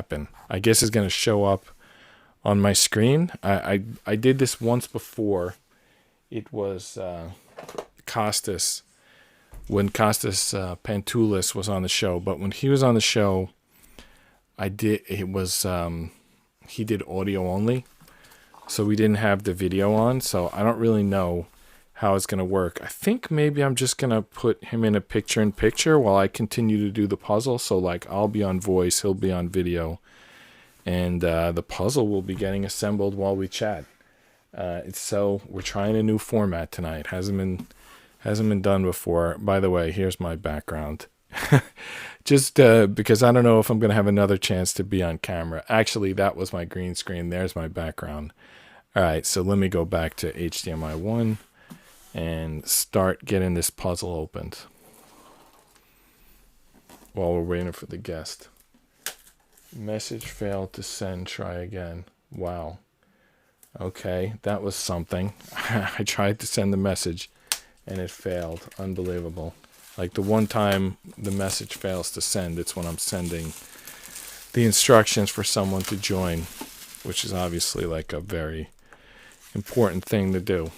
happen. I guess it's going to show up on my screen. I did this once before. It was Costas, when Costas Pantoulis was on the show. But when he was on the show, he did audio only. So we didn't have the video on. So I don't really know how it's going to work. I think maybe I'm just going to put him in a picture-in-picture while I continue to do the puzzle. So like I'll be on voice, he'll be on video. And the puzzle will be getting assembled while we chat. We're trying a new format tonight. Hasn't been done before. By the way, here's my background. Just because I don't know if I'm going to have another chance to be on camera. Actually, that was my green screen. There's my background. All right, so let me go back to HDMI 1 and start getting this puzzle opened while we're waiting for the guest. Message failed to send. Try again. Wow. Okay, that was something. I tried to send the message and it failed. Unbelievable. Like the one time the message fails to send, it's when I'm sending the instructions for someone to join, which is obviously like a very important thing to do.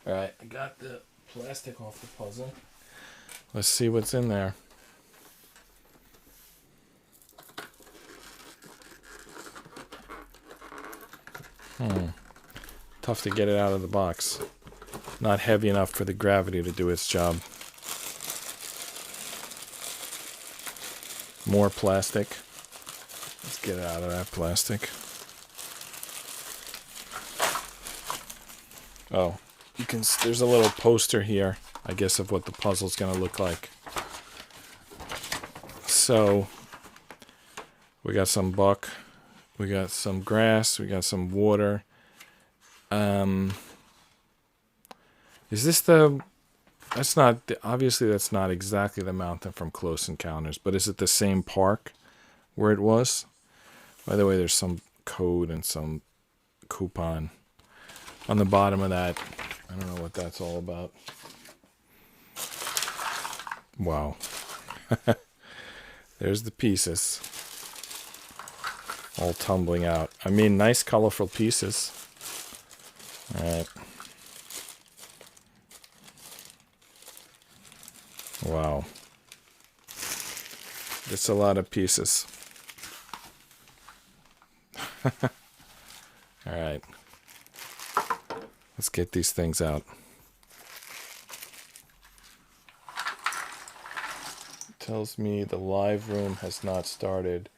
All right, I got the plastic off the puzzle. Let's see what's in there. Tough to get it out of the box. Not heavy enough for the gravity to do its job. More plastic. Let's get it out of that plastic. Oh, there's a little poster here, I guess, of what the puzzle's going to look like. So, we got some buck, we got some grass, we got some water. Is this obviously that's not exactly the mountain from Close Encounters, but is it the same park where it was? By the way, there's some code and some coupon on the bottom of that. I don't know what that's all about. Wow. There's the pieces. All tumbling out. I mean, nice colorful pieces. Alright. Wow. That's a lot of pieces. Alright. Let's get these things out. It tells me the live room has not started.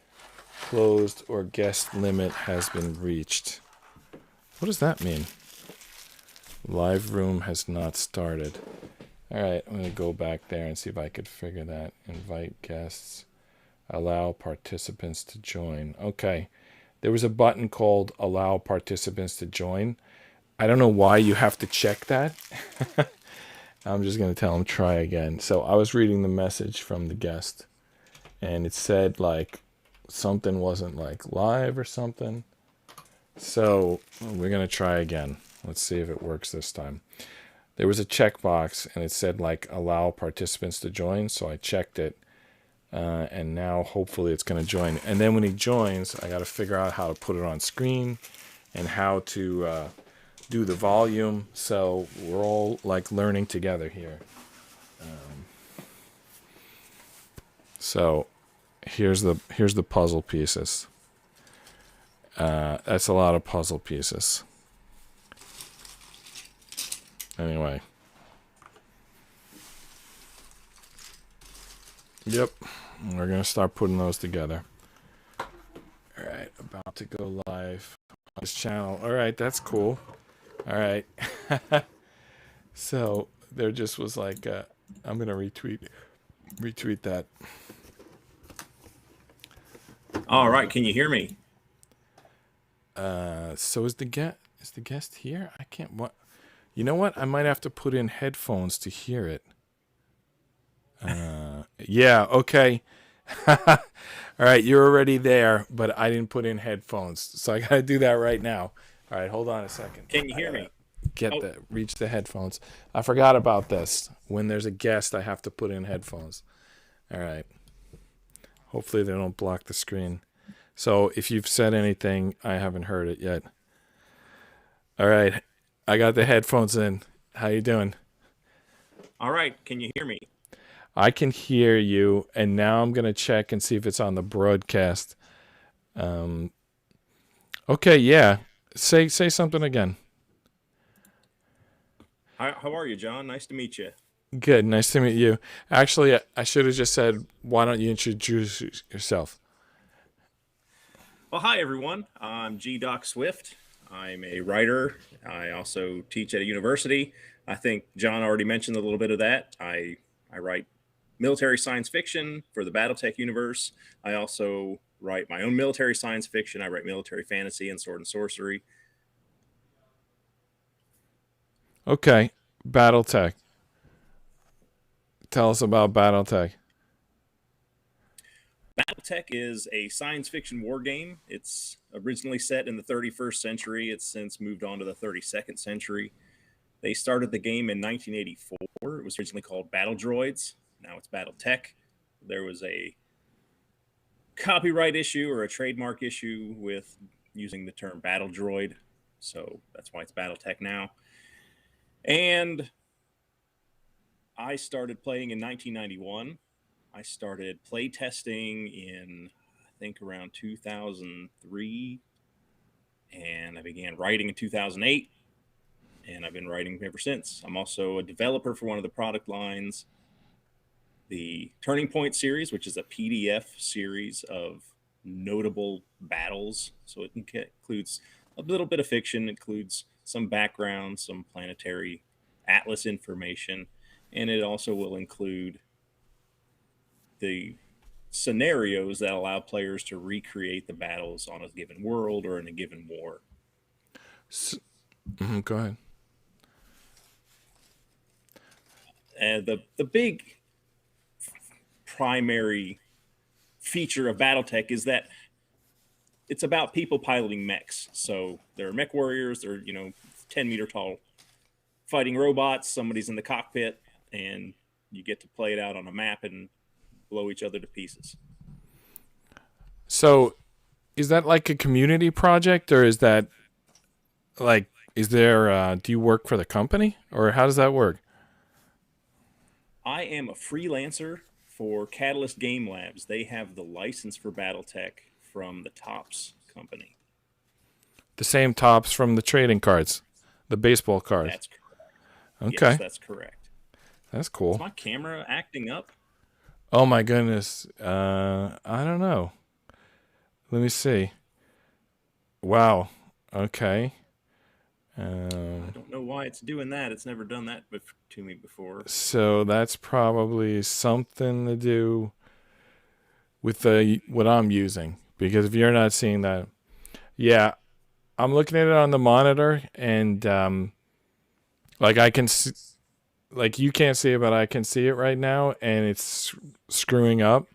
Closed or guest limit has been reached. What does that mean? Live room has not started. Alright, I'm going to go back there and see if I could figure that. Invite guests. Allow participants to join. Okay. There was a button called Allow Participants to Join. I don't know why you have to check that. I'm just going to tell them try again. So I was reading the message from the guest. And it said like something wasn't like live or something. So we're going to try again. Let's see if it works this time. There was a checkbox and it said like allow participants to join. So I checked it. And now hopefully it's going to join. And then when he joins, I got to figure out how to put it on screen and how to do the volume. So we're all like learning together here. So here's the puzzle pieces. That's a lot of puzzle pieces. Anyway. Yep. We're going to start putting those together. Alright, about to go live on this channel. Alright, that's cool. Alright. So, there just was like, I'm going to retweet that. Alright, can you hear me? So is the guest here? I can't, what? You know what? I might have to put in headphones to hear it. Yeah, okay. All right, you're already there, but I didn't put in headphones, so I gotta do that right now. All right, hold on a second. Can you I hear gotta me? get Oh, the reach the headphones. I forgot about this. When there's a guest, I have to put in headphones. All right. Hopefully they don't block the screen. So if you've said anything, I haven't heard it yet. All right. I got the headphones in. How you doing? all right. Can you hear me? I can hear you, and now I'm gonna check and see if it's on the broadcast. Um, okay, yeah. Say something again. How are you, John? Nice to meet you. Good. Nice to meet you. Actually, I should have just said, why don't you introduce yourself? Well, hi, everyone. I'm G. Doc Swift. I'm a writer. I also teach at a university. I think John already mentioned a little bit of that. I write military science fiction for the BattleTech universe. I also write my own military science fiction. I write military fantasy and sword and sorcery. Okay. BattleTech. Tell us about BattleTech. BattleTech is a science fiction war game. It's originally set in the 31st century. It's since moved on to the 32nd century. They started the game in 1984. It was originally called Battle Droids. Now it's BattleTech. There was a copyright issue or a trademark issue with using the term Battle Droid. So that's why it's BattleTech now. And I started playing in 1991. I started play testing in, I think, around 2003. And I began writing in 2008. And I've been writing ever since. I'm also a developer for one of the product lines, the Turning Point series, which is a PDF series of notable battles. So it includes a little bit of fiction, includes some background, some planetary atlas information, and it also will include the scenarios that allow players to recreate the battles on a given world or in a given war. Go ahead. And the big primary feature of BattleTech is that it's about people piloting mechs. So there are mech warriors, they're 10-meter tall fighting robots, somebody's in the cockpit, and you get to play it out on a map and blow each other to pieces. So, is that like a community project, or is that like, is there, do you work for the company, or how does that work? I am a freelancer for Catalyst Game Labs. They have the license for BattleTech from the Tops company. The same tops from the trading cards, the baseball cards. That's correct. Yes, Okay. that's correct. That's Is cool. my camera acting up? Oh my goodness. I don't know. Let me see. Wow. Okay. I don't know why it's doing that. It's never done that to me before. So that's probably something to do with the what I'm using, because if you're not seeing that, yeah, I'm looking at it on the monitor, and like I can see, like you can't see it, but I can see it right now, and it's screwing up,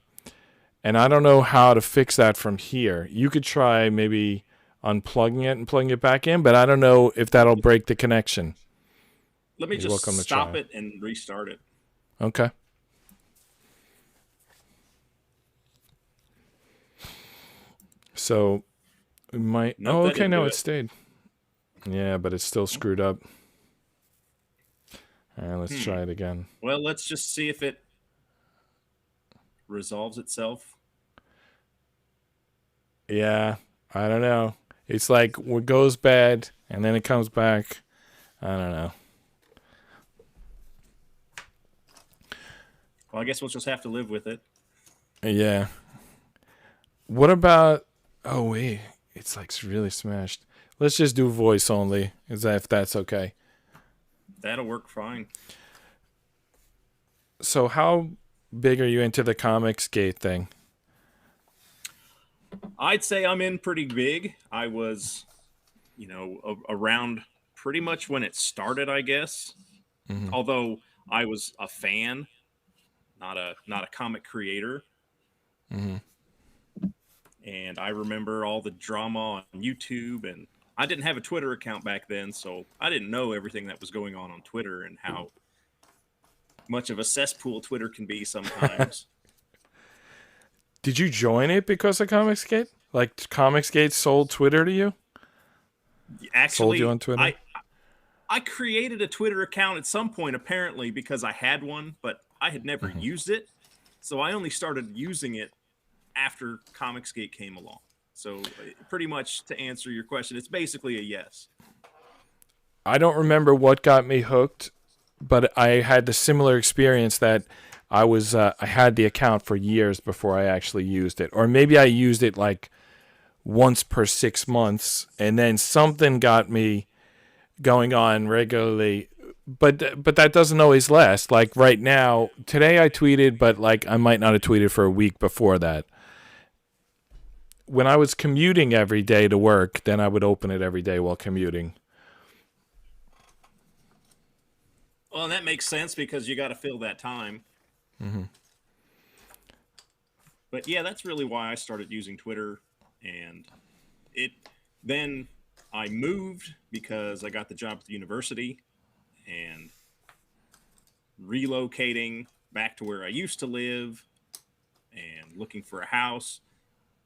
and I don't know how to fix that from here. You could try maybe unplugging it and plugging it back in, but I don't know if that'll break the connection. Let me You're just welcome to stop try. it and restart it. Okay. So we might. Nope, Oh, that okay. didn't No, do it it. stayed. Yeah, but it's still screwed up. All right, let's Hmm. try it again. Well, let's just see if it resolves itself. Yeah, I don't know. It's like what goes bad and then it comes back. I don't know. Well, I guess we'll just have to live with it. Yeah. What about? Oh wait, it's like really smashed. Let's just do voice only. Is that if that's okay? That'll work fine. So how big are you into the comics gate thing? I'd say I'm in pretty big. I was, around pretty much when it started, I guess. Hmm. Although I was a fan, not a comic creator. Hmm. And I remember all the drama on YouTube and I didn't have a Twitter account back then, so I didn't know everything that was going on Twitter and how much of a cesspool Twitter can be sometimes. Did you join it because of Comicsgate? Like Comicsgate sold Twitter to you? Sold you Actually, on Twitter? I created a Twitter account at some point apparently because I had one, but I had never used it. So I only started using it after Comicsgate came along. So pretty much to answer your question, it's basically a yes. I don't remember what got me hooked, but I had the similar experience that I had the account for years before I actually used it, or maybe I used it like once per 6 months, and then something got me going on regularly. But that doesn't always last. Like right now, today I tweeted, but like I might not have tweeted for a week before that. When I was commuting every day to work, then I would open it every day while commuting. Well, and that makes sense because you got to fill that time. But yeah, that's really why I started using Twitter. And it then I moved because I got the job at the university and relocating back to where I used to live and looking for a house.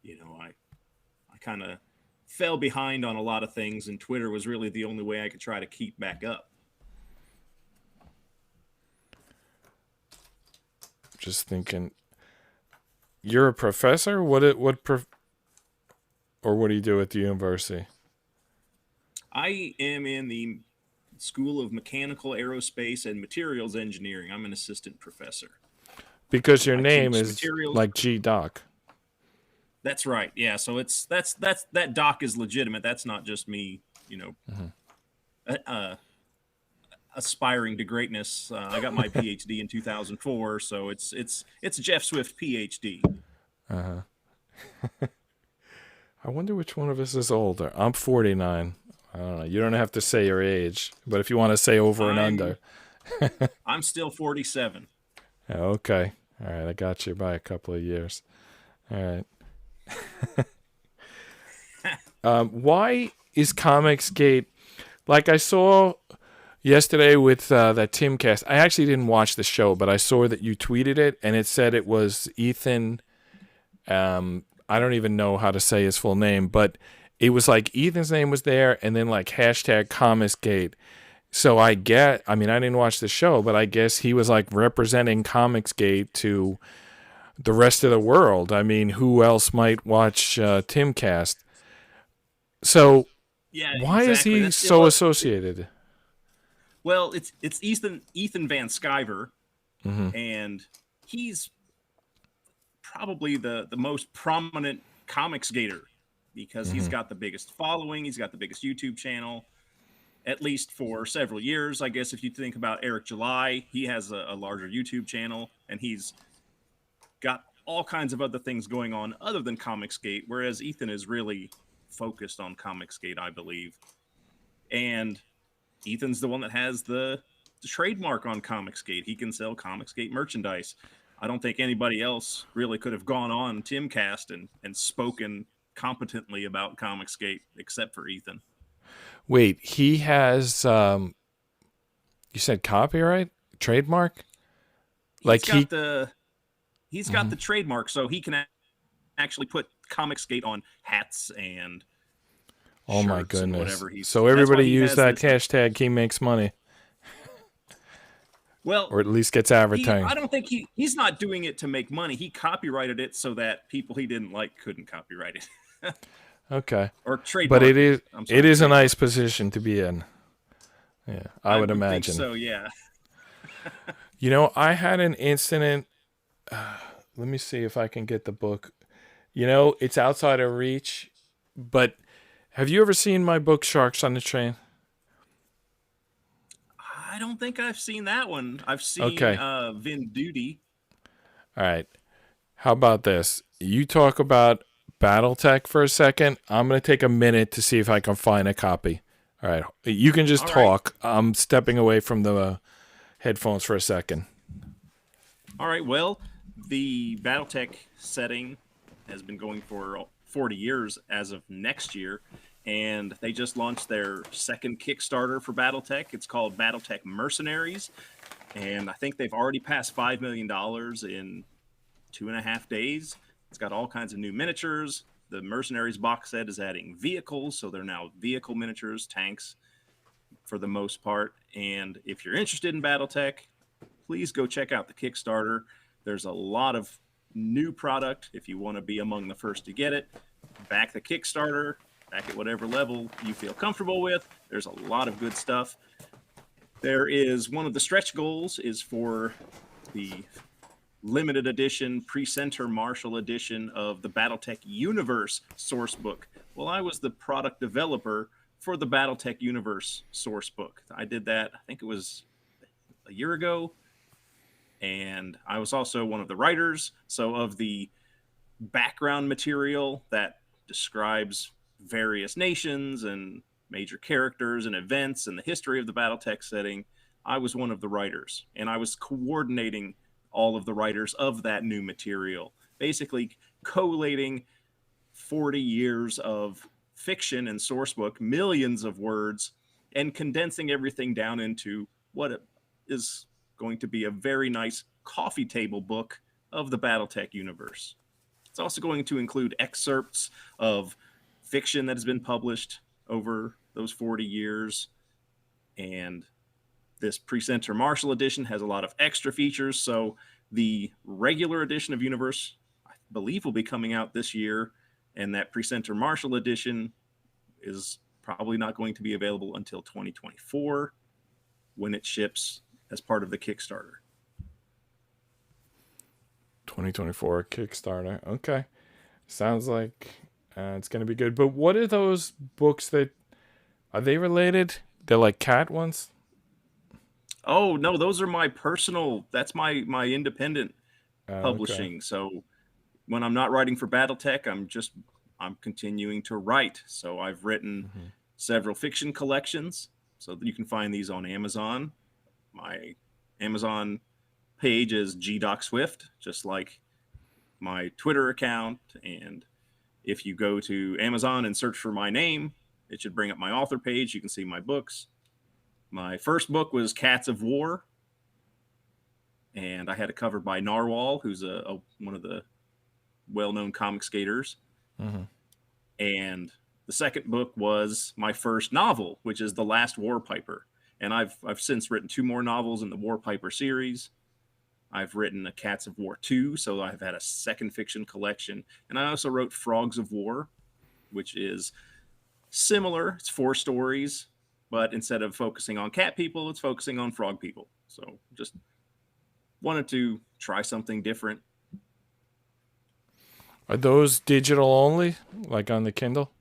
I kind of fell behind on a lot of things, and Twitter was really the only way I could try to keep back up. Just thinking, you're a professor? Or what do you do at the university? I am in the School of Mechanical Aerospace and Materials Engineering. I'm an assistant professor. Because your I name teach is materials. like G Doc. That's right. Yeah. So that doc is legitimate. That's not just me. Uh, aspiring to greatness. I got my PhD in 2004, so it's Jeff Swift PhD. Uh huh. I wonder which one of us is older. I'm 49. I don't know. You don't have to say your age, but if you want to say over and under. I'm still 47. Okay. All right. I got you by a couple of years. All right. Why is Comicsgate like I saw yesterday with that Timcast? I actually didn't watch the show, but I saw that you tweeted it, and it said it was Ethan. I don't even know how to say his full name, but it was like Ethan's name was there, and then like hashtag Comicsgate. So I mean, I didn't watch the show, but I guess he was like representing Comicsgate to the rest of the world. I mean, who else might watch Timcast? So Yeah, why is exactly. he so associated? Well, it's Ethan Van Sciver, Mm-hmm. and he's probably the most prominent comics gator because he's got the biggest following. He's got the biggest YouTube channel, at least for several years. I guess if you think about Eric July, he has a larger YouTube channel, and he's got all kinds of other things going on other than Comicsgate, whereas Ethan is really focused on Comicsgate, I believe. And Ethan's the one that has the trademark on Comicsgate. He can sell Comicsgate merchandise. I don't think anybody else really could have gone on Timcast and spoken competently about Comicsgate except for Ethan. Wait, he has you said copyright? Trademark? He's Like got he the he's got the trademark, so he can actually put Comicsgate on hats and Oh my shirts and goodness. whatever. So That's why everybody he use has that this. hashtag, he makes money. Well, Or at least gets I advertising. don't think he's not doing it to make money. He copyrighted it so that people he didn't like couldn't copyright it. Okay. Or trademark. But it is I'm sorry, it is a trademark. nice position to be in. Yeah, I would think imagine. so, yeah. You know, I had an incident. Let me see if I can get the book. You know, it's outside of reach, but have you ever seen my book, Sharks on the Train? I don't think I've seen that one. I've seen Okay. Vin Duty. All right. How about this? You talk about BattleTech for a second. I'm going to take a minute to see if I can find a copy. All right. You can just All right. talk. I'm stepping away from the headphones for a second. All right. Well, the BattleTech setting has been going for 40 years as of next year, and they just launched their second Kickstarter for BattleTech. It's called BattleTech Mercenaries, and I think they've already passed $5 million in 2.5 days. It's got all kinds of new miniatures. The Mercenaries box set is adding vehicles, so they're now vehicle miniatures, tanks for the most part. And if you're interested in BattleTech, please go check out the Kickstarter. There's a lot of new product if you want to be among the first to get it. Back the Kickstarter, back at whatever level you feel comfortable with. There's a lot of good stuff. There is one of the stretch goals is for the limited edition pre-center Marshall edition of the BattleTech Universe source book. Well, I was the product developer for the BattleTech Universe source book. I did that, I think it was a year ago. And I was also one of the writers. So of the background material that describes various nations and major characters and events and the history of the BattleTech setting, I was one of the writers. And I was coordinating all of the writers of that new material, basically collating 40 years of fiction and source book, millions of words, and condensing everything down into what is going to be a very nice coffee table book of the BattleTech universe. It's also going to include excerpts of fiction that has been published over those 40 years, and this Presenter Marshall edition has a lot of extra features. So the regular edition of Universe, I believe, will be coming out this year, and that Presenter Marshall edition is probably not going to be available until 2024 when it ships as part of the Kickstarter. 2024 Kickstarter. Okay. Sounds like it's going to be good. But what are those books that are they related? They're like cat ones? Oh, no, those are my personal, that's my independent publishing. Okay. So when I'm not writing for BattleTech, I'm continuing to write. So I've written several fiction collections. So you can find these on Amazon. My Amazon page is g.swift, just like my Twitter account. And if you go to Amazon and search for my name, it should bring up my author page. You can see my books. My first book was Cats of War, and I had it covered by Narwhal, who's one of the well-known comic skaters. Mm-hmm. And the second book was my first novel, which is The Last Warpiper. And I've since written 2 more novels in the Warpiper series. I've written a Cats of War 2, so I've had a second fiction collection. And I also wrote Frogs of War, which is similar. It's 4 stories, but instead of focusing on cat people, it's focusing on frog people. So just wanted to try something different. Are those digital only, like on the Kindle?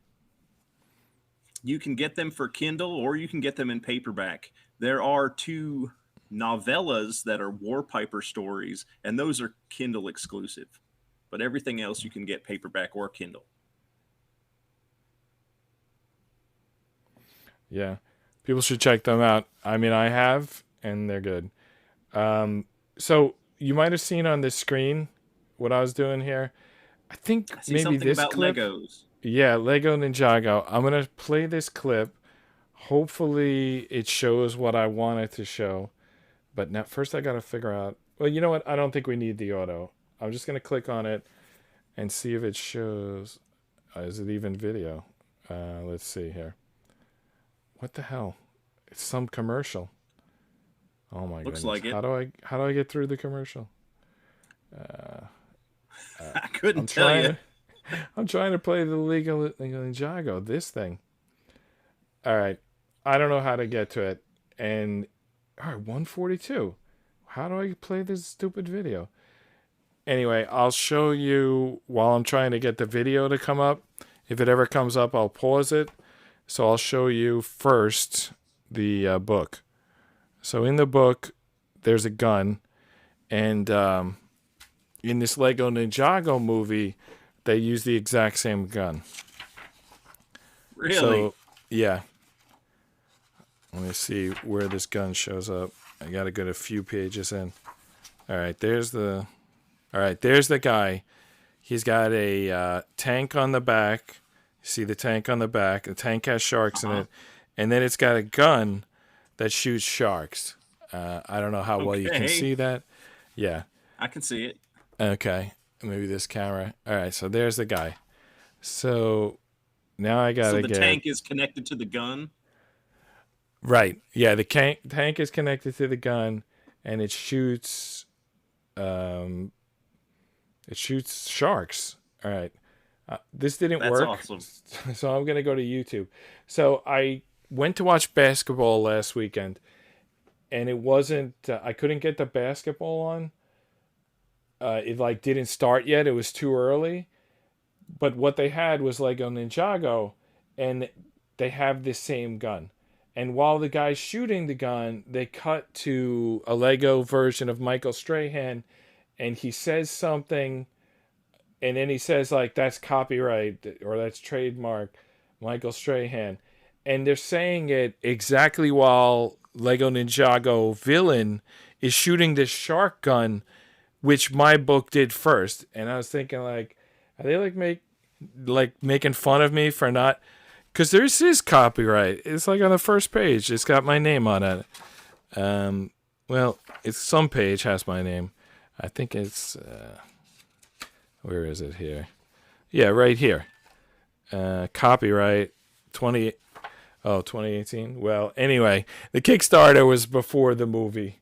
You can get them for Kindle or you can get them in paperback. There are 2 novellas that are Warpiper stories, and those are Kindle exclusive. But everything else you can get paperback or Kindle. Yeah. People should check them out. I mean, I have, and they're good. So you might have seen on this screen what I was doing here. I think I see maybe something this about clip. Legos. Yeah, Lego Ninjago. I'm going to play this clip. Hopefully it shows what I want it to show. But now, first I got to figure out. Well, you know what? I don't think we need the auto. I'm just going to click on it and see if it shows. Is it even video? Let's see here. What the hell? It's some commercial. Oh my Looks goodness. like it. How do I get through the commercial? I couldn't tell you. I'm trying to play the Lego Ninjago, this thing. All right. I don't know how to get to it. And all right, 142. How do I play this stupid video? Anyway, I'll show you while I'm trying to get the video to come up. If it ever comes up, I'll pause it. So I'll show you first the book. So in the book, there's a gun. And in this Lego Ninjago movie, they use the exact same gun. Really? So, yeah. Let me see where this gun shows up. I got to get a few pages in. All right, there's the guy. He's got a tank on the back. See the tank on the back. The tank has sharks in it, and then it's got a gun that shoots sharks. I don't know how well you can Okay, see that. Yeah. I can see it. Okay. Maybe this camera. All right. So there's the guy. So now I So gotta the get tank is connected to the gun. right. Yeah. The tank is connected to the gun, and it shoots. Um, it shoots sharks. All right. This didn't That's work, awesome. so I'm gonna go to YouTube. So I went to watch basketball last weekend, and it wasn't. I couldn't get the basketball on. It like didn't start yet. It was too early. But what they had was Lego Ninjago, and they have this same gun. And while the guy's shooting the gun, they cut to a Lego version of Michael Strahan, and he says something, and then he says like that's copyright or that's trademark Michael Strahan, and they're saying it exactly while Lego Ninjago villain is shooting this shark gun, which my book did first, and I was thinking like, are they like making fun of me for not? Because there's his copyright. It's like on the first page. It's got my name on it. Well, it's some page has my name. I think it's where is it here? Yeah, right here. Copyright 20 2018. Well, anyway, the Kickstarter was before the movie,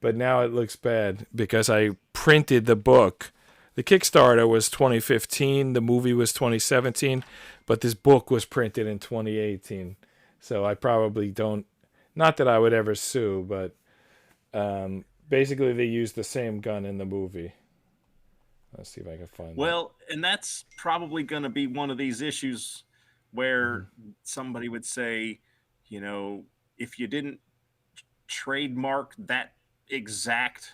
but now it looks bad because I printed the book. The Kickstarter was 2015, the movie was 2017, but this book was printed in 2018. So I probably don't, not that I would ever sue, but basically they used the same gun in the movie. Let's see if I can find that. Well, and that's probably going to be one of these issues where somebody would say, if you didn't trademark that exact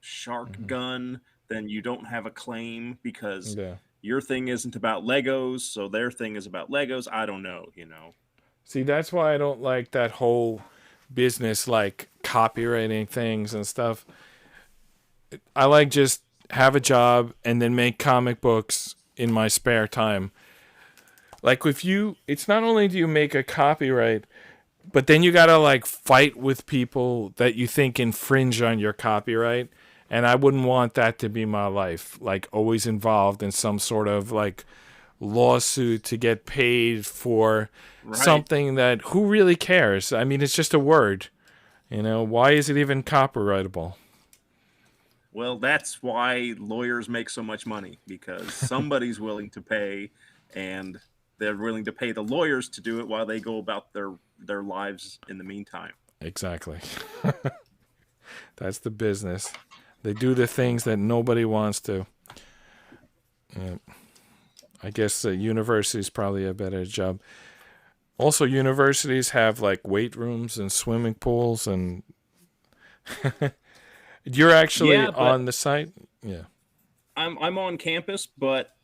shark gun, then you don't have a claim because Yeah. your thing isn't about Legos, so their thing is about Legos. I don't know. See, that's why I don't like that whole business, like copywriting things and stuff. I like just have a job and then make comic books in my spare time. Like if you, it's not only do you make a copyright, but then you gotta like fight with people that you think infringe on your copyright. And I wouldn't want that to be my life. Like always involved in some sort of like lawsuit to get paid for Right. something that who really cares? I mean, it's just a word. Why is it even copyrightable? Well, that's why lawyers make so much money because somebody's willing to pay, and they're willing to pay the lawyers to do it while they go about their lives in the meantime. Exactly. That's the business. They do the things that nobody wants to. Yeah. I guess universities probably a better job. Also, universities have like weight rooms and swimming pools, and you're actually Yeah, but on the site. Yeah. I'm on campus, but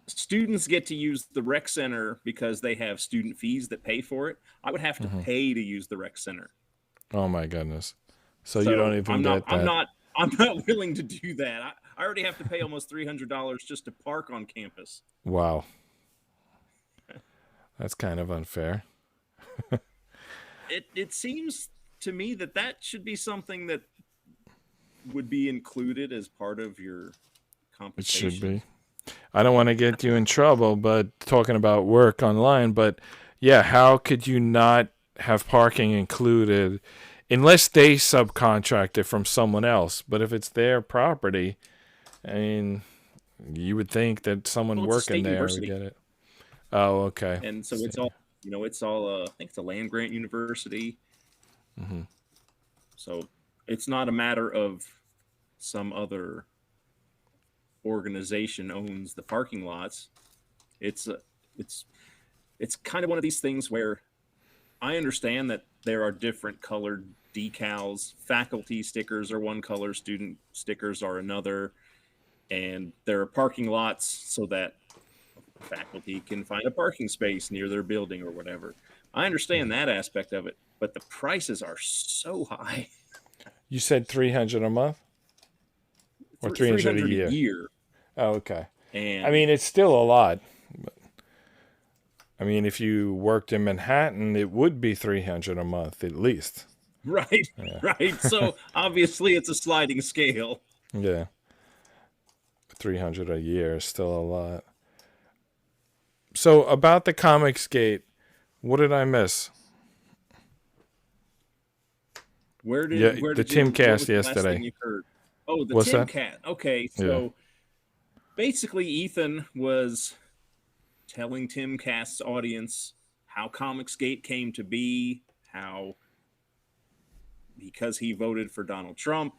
students get to use the rec center because they have student fees that pay for it. I would have to pay to use the rec center. Oh my goodness. So you don't So even I'm not get I'm that. not I'm not willing to do that. I already have to pay almost $300 just to park on campus. Wow. That's kind of unfair. It seems to me that should be something that would be included as part of your It compensation. should be. I don't want to get you in trouble, but talking about work online, but yeah, how could you not have parking included unless they subcontract it from someone else? But if it's their property, I mean, you would think that someone Well, it's a working state there would university, get it. Oh, okay. and so it's all I think it's a land grant university. Mm-hmm. So it's not a matter of some other organization owns the parking lots. It's a, it's kind of one of these things where I understand that there are different colored decals. Faculty stickers are one color, student stickers are another, and there are parking lots so that faculty can find a parking space near their building or whatever. I understand that aspect of it, but the prices are so high. You said 300 a month or 300 a 300 a year? year. Oh, okay. I And mean, it's still a lot. I mean, if you worked in Manhattan, it would be 300 a month at least. Right, Yeah. right. So obviously it's a sliding scale. Yeah. 300 a year is still a lot. So about the Comics Gate, what did I miss? Yeah, the What Timcast was the last thing yesterday. you heard? Oh, the What's Tim that? Cat. Okay, Yeah. so basically Ethan was telling Tim Cast's audience how Comicsgate came to be, how because he voted for Donald Trump,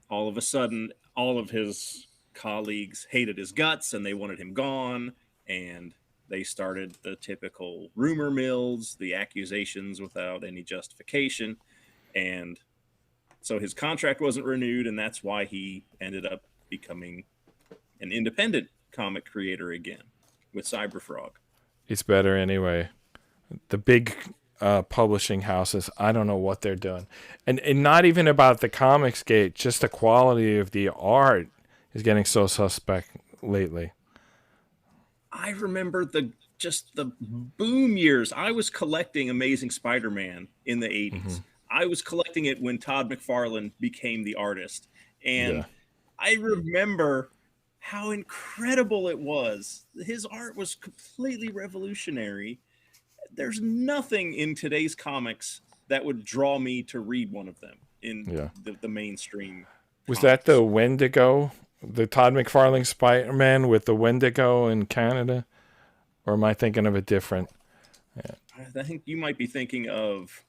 all of a sudden all of his colleagues hated his guts and they wanted him gone, and they started the typical rumor mills, the accusations without any justification, and so his contract wasn't renewed, and that's why he ended up becoming an independent comic creator again with Cyberfrog. It's better anyway. The big publishing houses, I don't know what they're doing. And not even about the Comics Gate, just the quality of the art is getting so suspect lately. I remember the boom years. I was collecting Amazing Spider-Man in the Mm-hmm. 80s. I was collecting it when Todd McFarlane became the artist. Yeah. And I remember how incredible it was. His art was completely revolutionary. There's nothing in today's comics that would draw me to read one of them in Yeah. the mainstream Was that the comics. Wendigo? The Todd McFarlane Spider-Man with the Wendigo in Canada? Or am I thinking of a different? I think you might be thinking of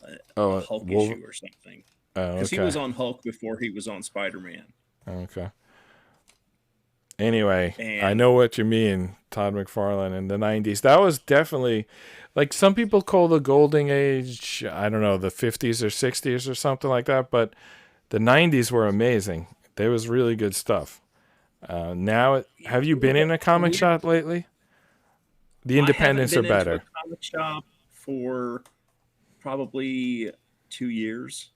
a Oh, Hulk Wolver. issue or something, Oh, because he okay. was on Hulk before he was on Spider-Man. Okay. Anyway, I And know what you mean, Todd McFarlane in the 90s. That was definitely, like, some people call the golden age, I don't know, the 50s or 60s or something like that, but the 90s were amazing. There was really good stuff. Now, have you been in a the comic weird, shop lately? The I haven't independents are been into a better. comic shop for probably 2 years.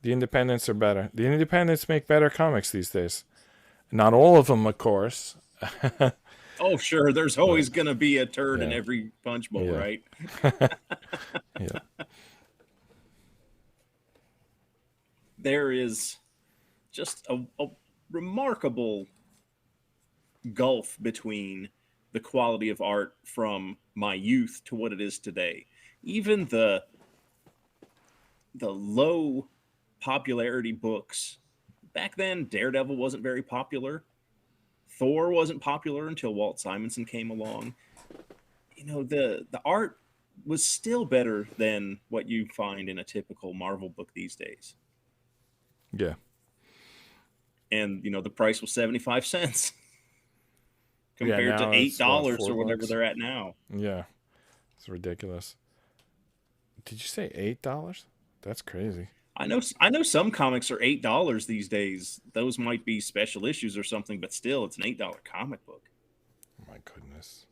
The independents are better. The independents make better comics these days. Not all of them, of course. Oh, sure, there's But always going to be a turd in yeah, every punch bowl, yeah, right? yeah, There is just a remarkable gulf between the quality of art from my youth to what it is today. Even the low popularity books back then, Daredevil wasn't very popular. Thor wasn't popular until Walt Simonson came along. The art was still better than what you find in a typical Marvel book these days. yeah, And the price was 75 cents yeah. compared to Now eight it's what, dollars four or whatever bucks? they're at now. Yeah, it's ridiculous. Did you say $8? That's crazy. I know some comics are $8 these days. Those might be special issues or something, but still it's an $8 comic book. Oh my goodness.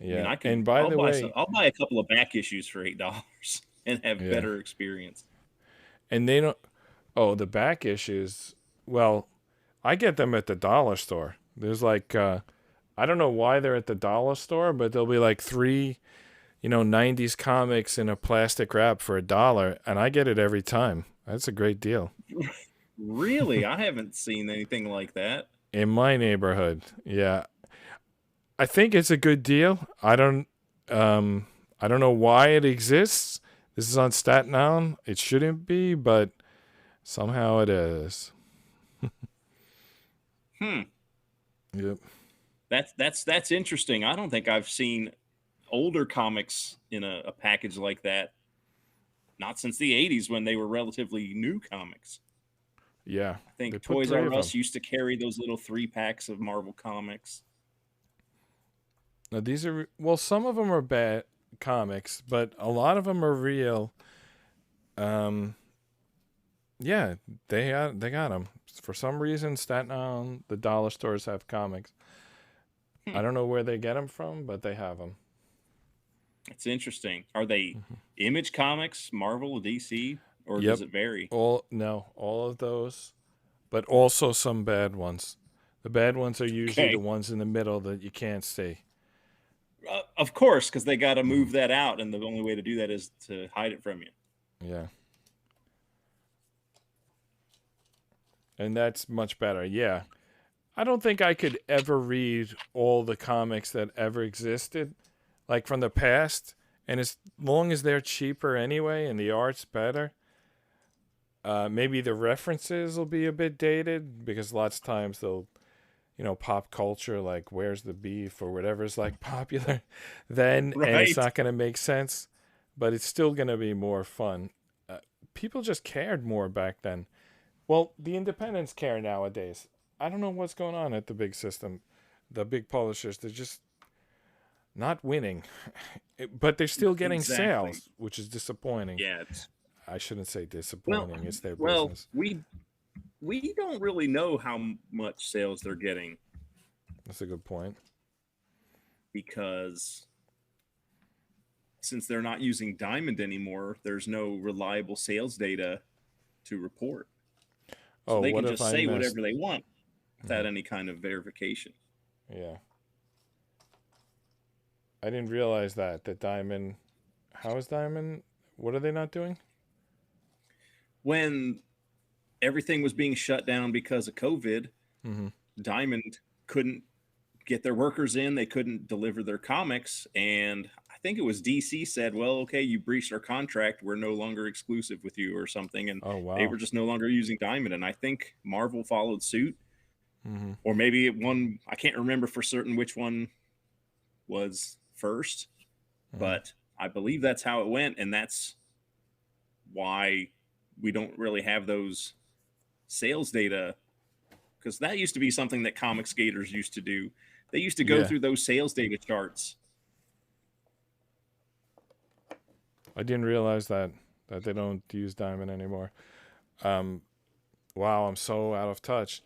I mean, Yeah, and by I'll the buy way, I'll buy a couple of back issues for $8 and have yeah, better experience. and they don't. Oh, the back issues. Well, I get them at the dollar store. There's like, I don't know why they're at the dollar store, but there'll be like three, 90s comics in a plastic wrap for $1, and I get it every time. That's a great deal. Really? I haven't seen anything like that. In my neighborhood, yeah, I think it's a good deal. I don't know why it exists. This is on Staten Island. It shouldn't be, but somehow it is. Hmm. Yep. That's interesting. I don't think I've seen older comics in a package like that. Not since the '80s when they were relatively new comics. Yeah. I They think put Toys three R of them. Us used to carry those little 3 packs of Marvel comics. Now these are, well, some of them are bad comics, but a lot of them are real. Um, yeah, they got them. For some reason, Staten Island, the dollar stores have comics. Hmm. I don't know where they get them from, but they have them. It's interesting. Are they Image Comics, Marvel, DC, or does Yep. it vary? All of those, but also some bad ones. The bad ones are usually the Okay. ones in the middle that you can't see. Of course, because they got to Mhm. move that out, and the only way to do that is to hide it from you. Yeah. And that's much better. Yeah. I don't think I could ever read all the comics that ever existed, like from the past. And as long as they're cheaper anyway and the art's better, maybe the references will be a bit dated because lots of times they'll, pop culture, like where's the beef or whatever's like popular then, and it's Right. not going to make sense, but it's still going to be more fun. Uh, People just cared more back then. Well, the independents care nowadays. I don't know what's going on at the big system. The big publishers, they're just not winning. But they're still getting Exactly. sales, which is disappointing. Yeah. It's I shouldn't say well, disappointing. It's their well, business. we don't really know how much sales they're getting That's a good point. because since they're not using Diamond anymore, there's no reliable sales data to report. So Oh, they what can if just I say missed? whatever they want Hmm. without any kind of verification. Yeah. I didn't realize that Diamond. How is Diamond? What are they not doing? When everything was being shut down because of COVID, Hmm. Diamond couldn't get their workers in, they couldn't deliver their comics, and I think it was DC said, "Well, okay, you breached our contract. We're no longer exclusive with you," or something, and Oh, they wow. were just no longer using Diamond. And I think Marvel followed suit, Hmm. or maybe one. I can't remember for certain which one was first, Hmm. but I believe that's how it went, and that's why we don't really have those sales data because that used to be something that comic skaters used to do. They used to go Yeah. through those sales data charts. I didn't realize that they don't use Diamond anymore. Um, wow, I'm so out of touch.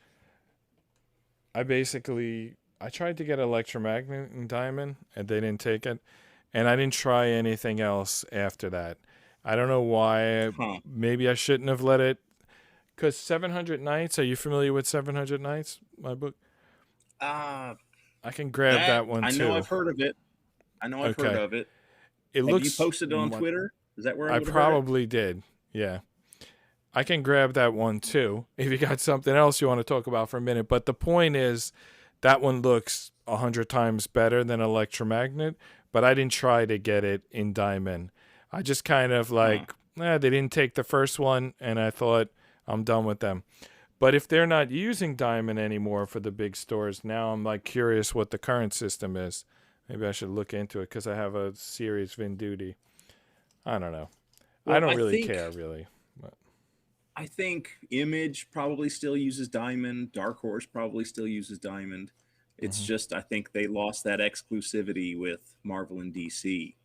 I tried to get electromagnet and diamond and they didn't take it, and I didn't try anything else after that. I don't know why. Huh. Maybe I shouldn't have let it. Cause 700 Nights. Are you familiar with 700 Nights? My book. Uh, I can grab that that one I know too. I've heard of it. I know I've heard Okay. of it. It Have you looks. posted it on Twitter? Is that where I I would have heard it? probably did. Yeah. I can grab that one too if you got something else you want to talk about for a minute. But the point is, that one looks 100 times better than electromagnet. But I didn't try to get it in diamond. I just kind of Huh. like, they didn't take the first one, and I thought I'm done with them. But if they're not using diamond anymore for the big stores, now I'm like curious what the current system is. Maybe I should look into it because I have a series Vinduti. I don't know. I Well, don't I really think care really. But, I think Image probably still uses Diamond. Dark Horse probably still uses Diamond. It's mhm. just I think they lost that exclusivity with Marvel and DC.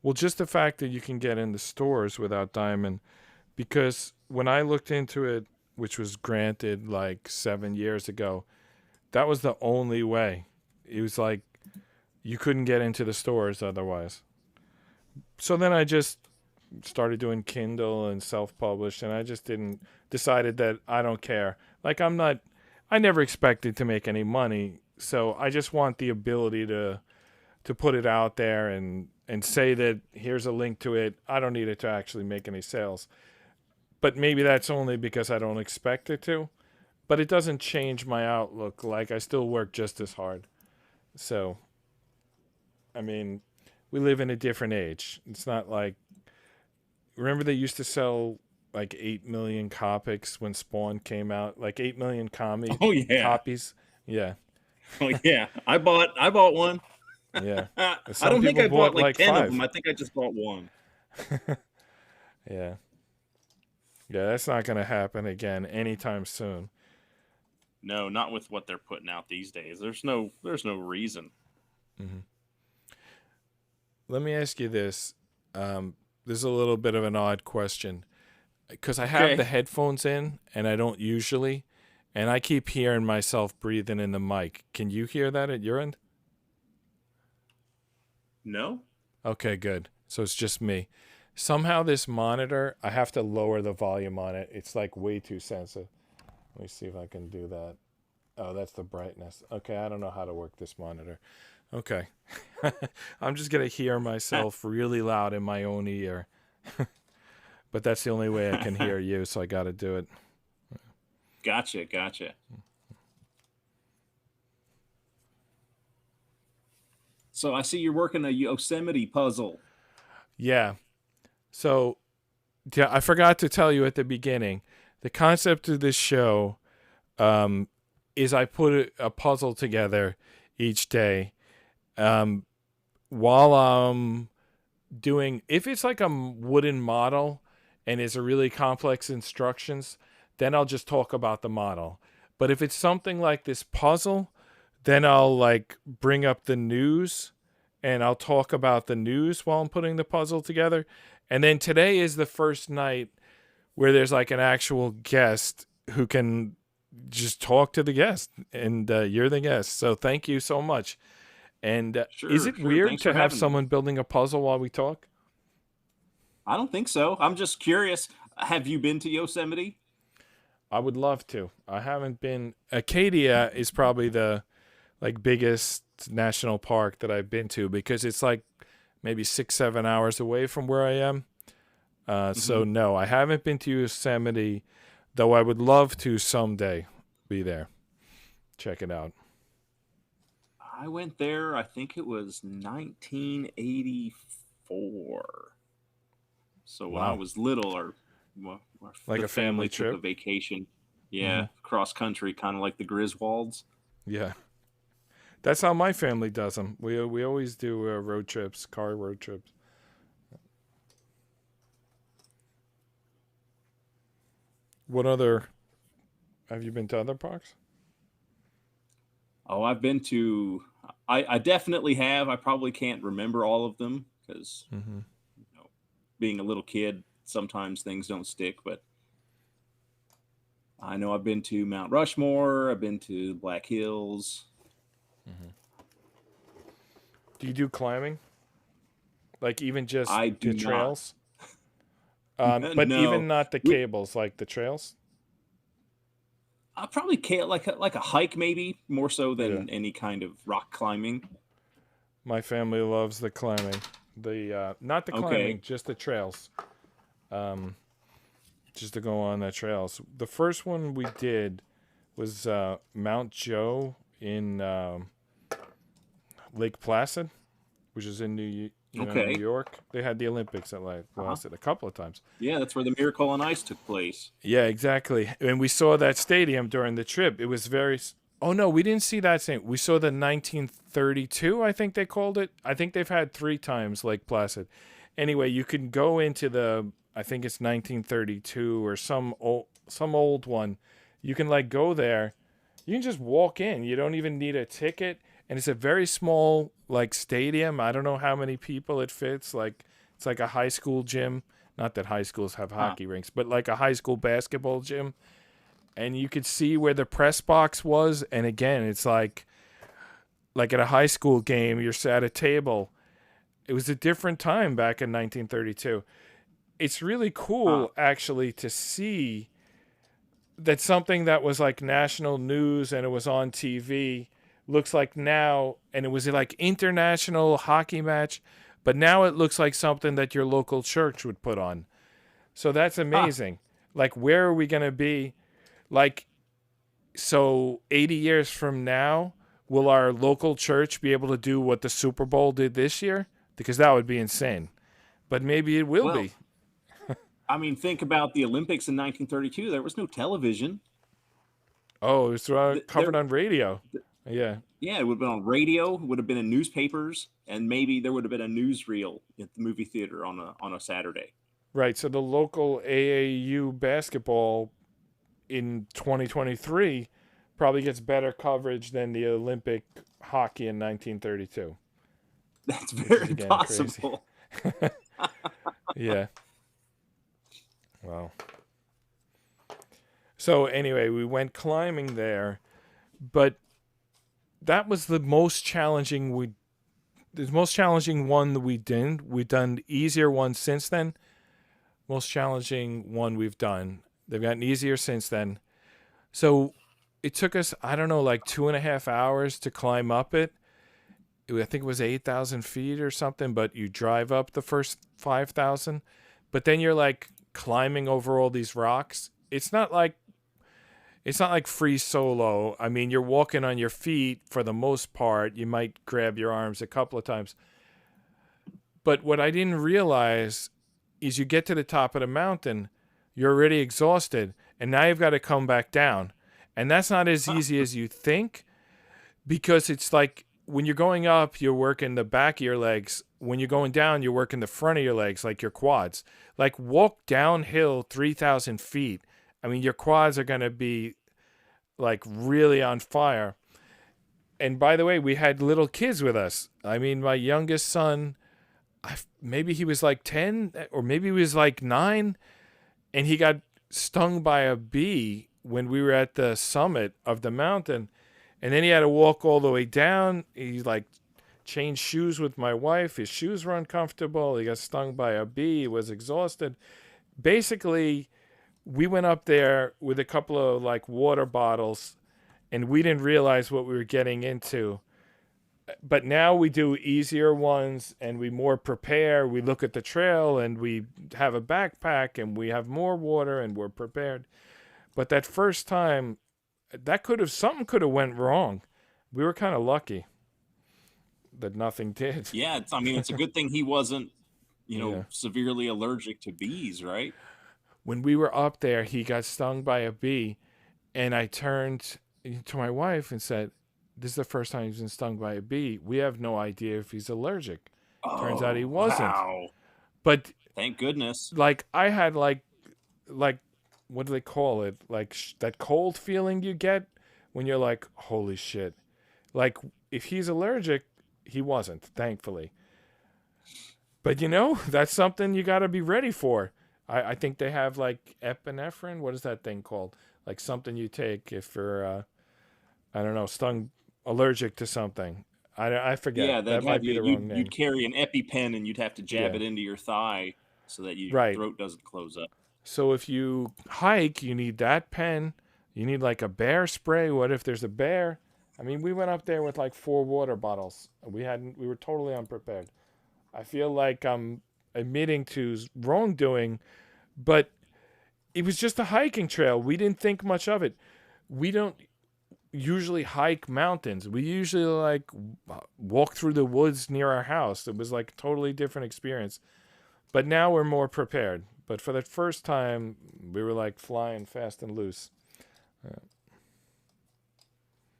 Well, just the fact that you can get in the stores without diamond, because when I looked into it, which was granted like 7 years ago, that was the only way. It was like you couldn't get into the stores otherwise. So then I just started doing Kindle and self-published, and I just didn't decided that I don't care. Like I'm not. I never expected to make any money, so I just want the ability to put it out there and say that here's a link to it. I don't need it to actually make any sales. But maybe that's only because I don't expect it to. But it doesn't change my outlook. Like I still work just as hard. So, I mean, we live in a different age. It's not like remember they used to sell like 8 million copics when Spawn came out, like 8 million Oh yeah. copies. Yeah. Oh yeah. I bought one. Yeah. I Some don't think people I bought bought like like 10 of them. 5. I think I just bought one. Yeah. Yeah, that's not going to happen again anytime soon. No, not with what they're putting out these days. There's no reason. Hmm. Let me ask you this. This is a little bit of an odd question because I have the Okay. headphones in and I don't usually, and I keep hearing myself breathing in the mic. Can you hear that at your end? No? Okay, good. So it's just me. Somehow this monitor, I have to lower the volume on it. It's like way too sensitive. Let me see if I can do that. Oh, that's the brightness. Okay, I don't know how to work this monitor. Okay. I'm just gonna hear myself really loud in my own ear, but that's the only way I can hear you, so I got to do it. Gotcha, gotcha. So I see you're working a Yosemite puzzle. Yeah. So, yeah, I forgot to tell you at the beginning. The concept of this show um, is I put a puzzle together each day um, while I'm doing. If it's like a wooden model and it's a really complex instructions, then I'll just talk about the model. But if it's something like this puzzle, then I'll like bring up the news and I'll talk about the news while I'm putting the puzzle together. And then today is the first night where there's like an actual guest who can just talk to the guest, and you're the guest. So thank you so much. And is Sure, it sure. weird Thanks to for have having me. someone building a puzzle while we talk? I don't think so. I'm just curious. Have you been to Yosemite? I would love to. I haven't been. Acadia is probably the like biggest national park that I've been to because it's like maybe 6-7 hours away from where I am. Hmm. So no, I haven't been to Yosemite, though I would love to someday be there. Check it out. I went there, I think it was 1984. So when I Wow, was little, like the a family family took a trip. vacation. Hmm. Yeah, cross country, kind of like the Griswolds. Yeah, that's how my family does them. We always do road trips, car road trips. What other? Have you been to other parks? Oh, I've been to. I definitely have. I probably can't remember all of them because Hmm. you know, being a little kid, sometimes things don't stick. But I know I've been to Mount Rushmore. I've been to Black Hills. Hmm. Do you do climbing? Like even just I do the not. trails? But even No, not the we. cables, like the trails. I probably can't like a hike maybe more so Yeah, than any kind of rock climbing. my family loves the climbing. The not the climbing, Okay. just the trails. Um, just to go on the trails. The first one we did was Mount Joe in Lake Placid, which is in New Okay. York. They had the Olympics at Lake Uh-huh. Placid a couple of times. Yeah, that's where the Miracle on Ice took place. Yeah, exactly. And we saw that stadium during the trip. It was very. Oh no, we didn't see that same. We saw the 1932. I think they called it. I think they've had 3 times Lake Placid. Anyway, you can go into the. I think it's 1932 or some old one. You can like go there. You can just walk in. You don't even need a ticket, and it's a very small like stadium. I don't know how many people it fits. Like it's like a high school gym. Not that high schools have Huh. hockey rinks, but like a high school basketball gym. And you could see where the press box was. And again, it's like at a high school game, you're at a table. It was a different time back in 1932. It's really Huh. cool actually to see that something that was like national news and it was on TV looks like now, and it was like international hockey match, but now it looks like something that your local church would put on. So that's Huh. amazing. Like, where are we going to be? Like, so 80 years from now, will our local church be able to do what the Super Bowl did this year? Because that would be insane. But maybe it will Well, be. I mean, think about the Olympics in 1932. There was no television. Oh, it was covered There, on radio. Yeah. yeah, it would have been on radio. It would have been in newspapers, and maybe there would have been a newsreel at the movie theater on a Saturday. Right. So the local AAU basketball in 2023 probably gets better coverage than the Olympic hockey in 1932, That's which is very again crazy. possible. Yeah. Well. So anyway, we went climbing there, but that was the most challenging one that we did. We've done easier ones since then. Most challenging one we've done. They've gotten easier since then. So it took us, I don't know, like 2.5 hours to climb up it. I think it was 8,000 feet or something, but you drive up the first 5,000, but then you're like climbing over all these rocks. It's not like free solo. I mean, you're walking on your feet for the most part. You might grab your arms a couple of times. But what I didn't realize is you get to the top of the mountain, you're already exhausted, and now you've got to come back down. And that's not as easy as you think, because it's like when you're going up, you're working the back of your legs. When you're going down, you're working the front of your legs, like your quads. Like walk downhill 3,000 feet. I mean, your quads are going to be like really on fire. And by the way, we had little kids with us. I mean, my youngest son, maybe he was like 10 or maybe he was like 9, and he got stung by a bee when we were at the summit of the mountain. And then he had to walk all the way down. He like changed shoes with my wife. His shoes were uncomfortable. He got stung by a bee. He was exhausted. Basically, we went up there with a couple of like water bottles, and we didn't realize what we were getting into. But now we do easier ones, and we more prepare. We look at the trail, and we have a backpack, and we have more water, and we're prepared. But that first time, something could have went wrong. We were kind of lucky that nothing did. Yeah, I mean, it's a good thing he wasn't, Yeah. severely allergic to bees, right? When we were up there, he got stung by a bee, and I turned to my wife and said, "This is the first time he's been stung by a bee. We have no idea if he's allergic." Turns out he Oh, wasn't. wow. But Thank goodness. like I had like what do they call it? Like that cold feeling you get when you're like, "Holy shit." Like if he's allergic, he wasn't, thankfully. But that's something you got to be ready for. I think they have like epinephrine. What is that thing called? Like something you take if you're, I don't know, stung, allergic to something. I forget. Yeah, That they'd might have be you the wrong you'd name. carry an EpiPen and you'd have to jab Yeah, it into your thigh so that your right. throat doesn't close up. So if you hike, you need that pen. You need like a bear spray. What if there's a bear? I mean, we went up there with like 4 water bottles. We were totally unprepared. I feel like I'm admitting to wrongdoing, but it was just a hiking trail. We didn't think much of it. We don't usually hike mountains. We usually like walk through the woods near our house. It was like a totally different experience. But now we're more prepared. But for the first time, we were like flying fast and loose.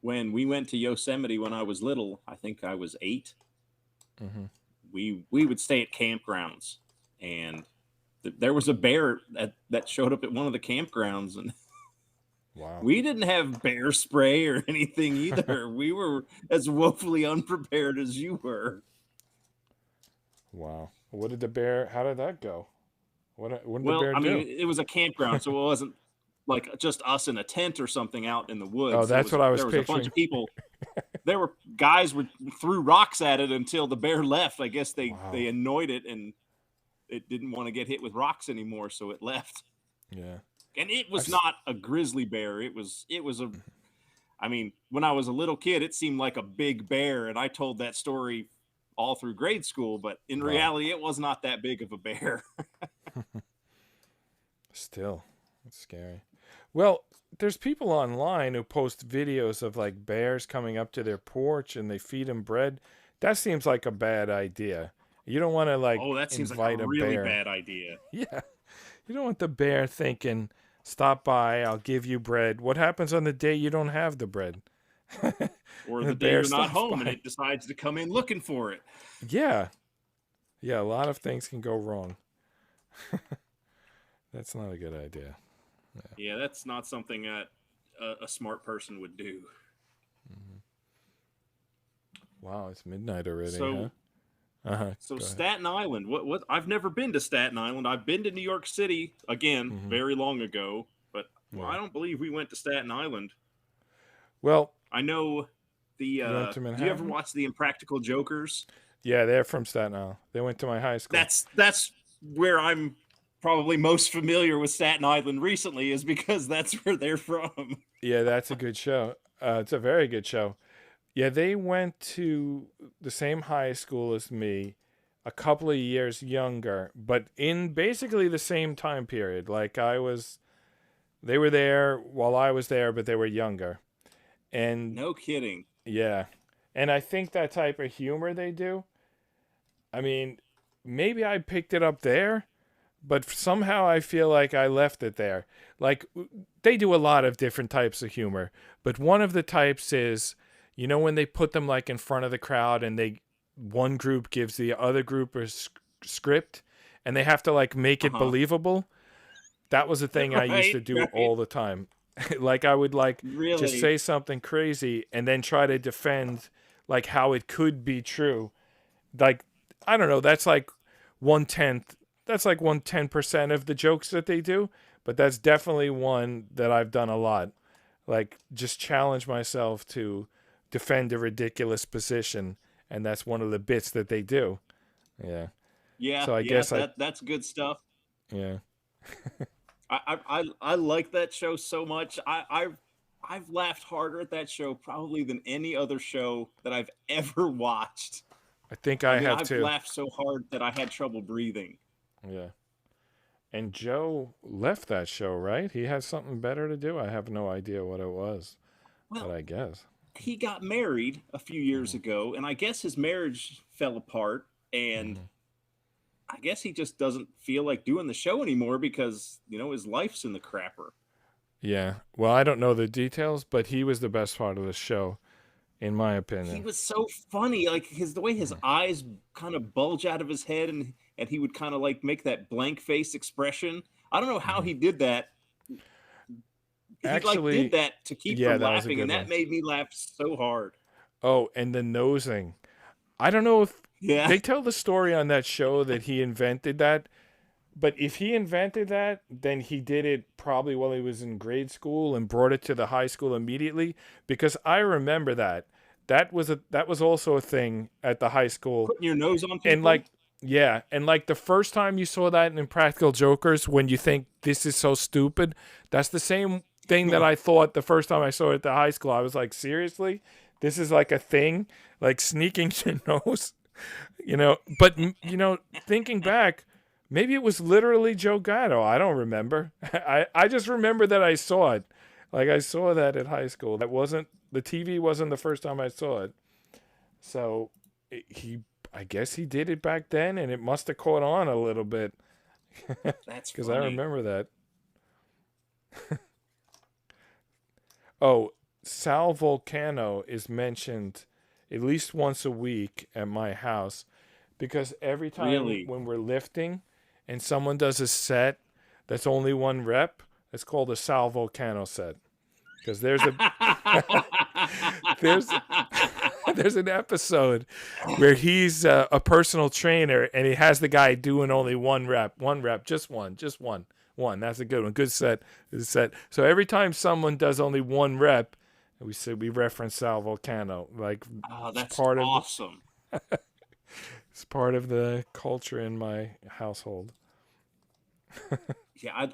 When we went to Yosemite when I was little, I think I was 8. Mm-hmm. We would stay at campgrounds, and there was a bear that showed up at one of the campgrounds, and Wow. we didn't have bear spray or anything either. We were as woefully unprepared as you were. Wow. How did that go? What did the Well, bear I do? mean, it was a campground, so it wasn't like just us in a tent or something out in the Oh, woods. that's what I was There was a bunch picturing. of people. There were guys would threw rocks at it until the bear left. I guess they Wow. annoyed it and it didn't want to get hit with rocks anymore, so it left. Yeah. And it I've was s- not a grizzly bear. It was a. I mean, when I was a little kid, it seemed like a big bear, and I told that story all through grade school. But in Wow. reality, it was not that big of a bear. Still, it's scary. Well, there's people online who post videos of like bears coming up to their porch and they feed them bread. That seems like a bad idea. You don't want to Oh, like that seems like a invite a really bear. bad idea. Yeah. You don't want the bear thinking, "Stop by, I'll give you bread." What happens on the day you don't have the bread? Or The the day bear you're not stops home and by. it decides to come in looking for it. Yeah. Yeah, a lot of things can go wrong. That's not a good idea. Yeah, that's not something that a smart person would do. Wow, it's midnight already, huh? So, Uh-huh. so Go ahead. Staten Island. What? I've never been to Staten Island. I've been to New York City again, Mm-hmm. very long ago, but well, Yeah. I don't believe we went to Staten Island. Well, I know the. you went to Do you ever Manhattan? watch the Impractical Jokers? Yeah, they're from Staten Island. They went to my high school. That's where I'm probably most familiar with Staten Island recently, is because that's where they're from. Yeah, that's a good show. It's a very good show. Yeah, they went to the same high school as me, a couple of years younger, but in basically the same time period. Like they were there while I was there, but they were younger. And No kidding. yeah, and I think that type of humor they do, I mean, maybe I picked it up there, but somehow I feel like I left it there. Like they do a lot of different types of humor, but one of the types is, when they put them like in front of the crowd and one group gives the other group a script and they have to like make it Uh-huh. believable. That was a thing I used Right, to do right. all the time. Like I would like just Really? say something crazy and then try to defend like how it could be true. Like I don't know, that's like 1/10% of the jokes that they do, but that's definitely one that I've done a lot. Like just challenge myself to defend a ridiculous position, and that's one of the bits that they do. Yeah. Yeah, So I yeah, guess that's good stuff. yeah. I like that show so much. I've laughed harder at that show probably than any other show that I've ever watched. I think I I mean, have I've too. laughed so hard that I had trouble breathing. Yeah. And Joe left that show, right? He had something better to do. I have no idea what it was, but Well, I guess. he got married a few years Hmm. ago, and I guess his marriage fell apart, and Hmm. I guess he just doesn't feel like doing the show anymore because, his life's in the crapper. Yeah. Well, I don't know the details, but he was the best part of the show, in my He opinion. was so funny, like the way his Mhm. eyes kind of bulge out of his head, and he would kind of like make that blank face expression. I don't know how Mhm. he did that. He like did Actually, that to keep yeah, from that was a laughing, and good that one. made me laugh so hard. Oh, and the nosing. I don't know if Yeah. they tell the story on that show that he invented that, but if he invented that, then he did it probably while he was in grade school and brought it to the high school immediately because I remember that. That was also a thing at the high school. Putting your nose on And people. like yeah, and like the first time you saw that in Impractical Jokers when you think this is so stupid, that's the same thing that I thought the first time I saw it at the high school. I was like, seriously? This is like a thing? Like sneaking your nose? But thinking back, maybe it was literally Joe Gatto. I don't remember. I just remember that I saw it. Like I saw that at high school. That wasn't the TV wasn't the first time I saw it. So he, I guess he did it back then, and it must have caught on a little bit That's because I funny. remember that. Oh, Sal Volcano is mentioned at least once a week at my house because every time Really. when we're lifting and someone does a set that's only one rep, it's called a Sal Volcano set because there's there's an episode where he's a personal trainer and he has the guy doing only one rep, just one. That's a good one, good set, good set. So every time someone does only one rep, we reference Sal Volcano, like Oh, it's that's part of awesome. it's part of the culture in my household. Yeah,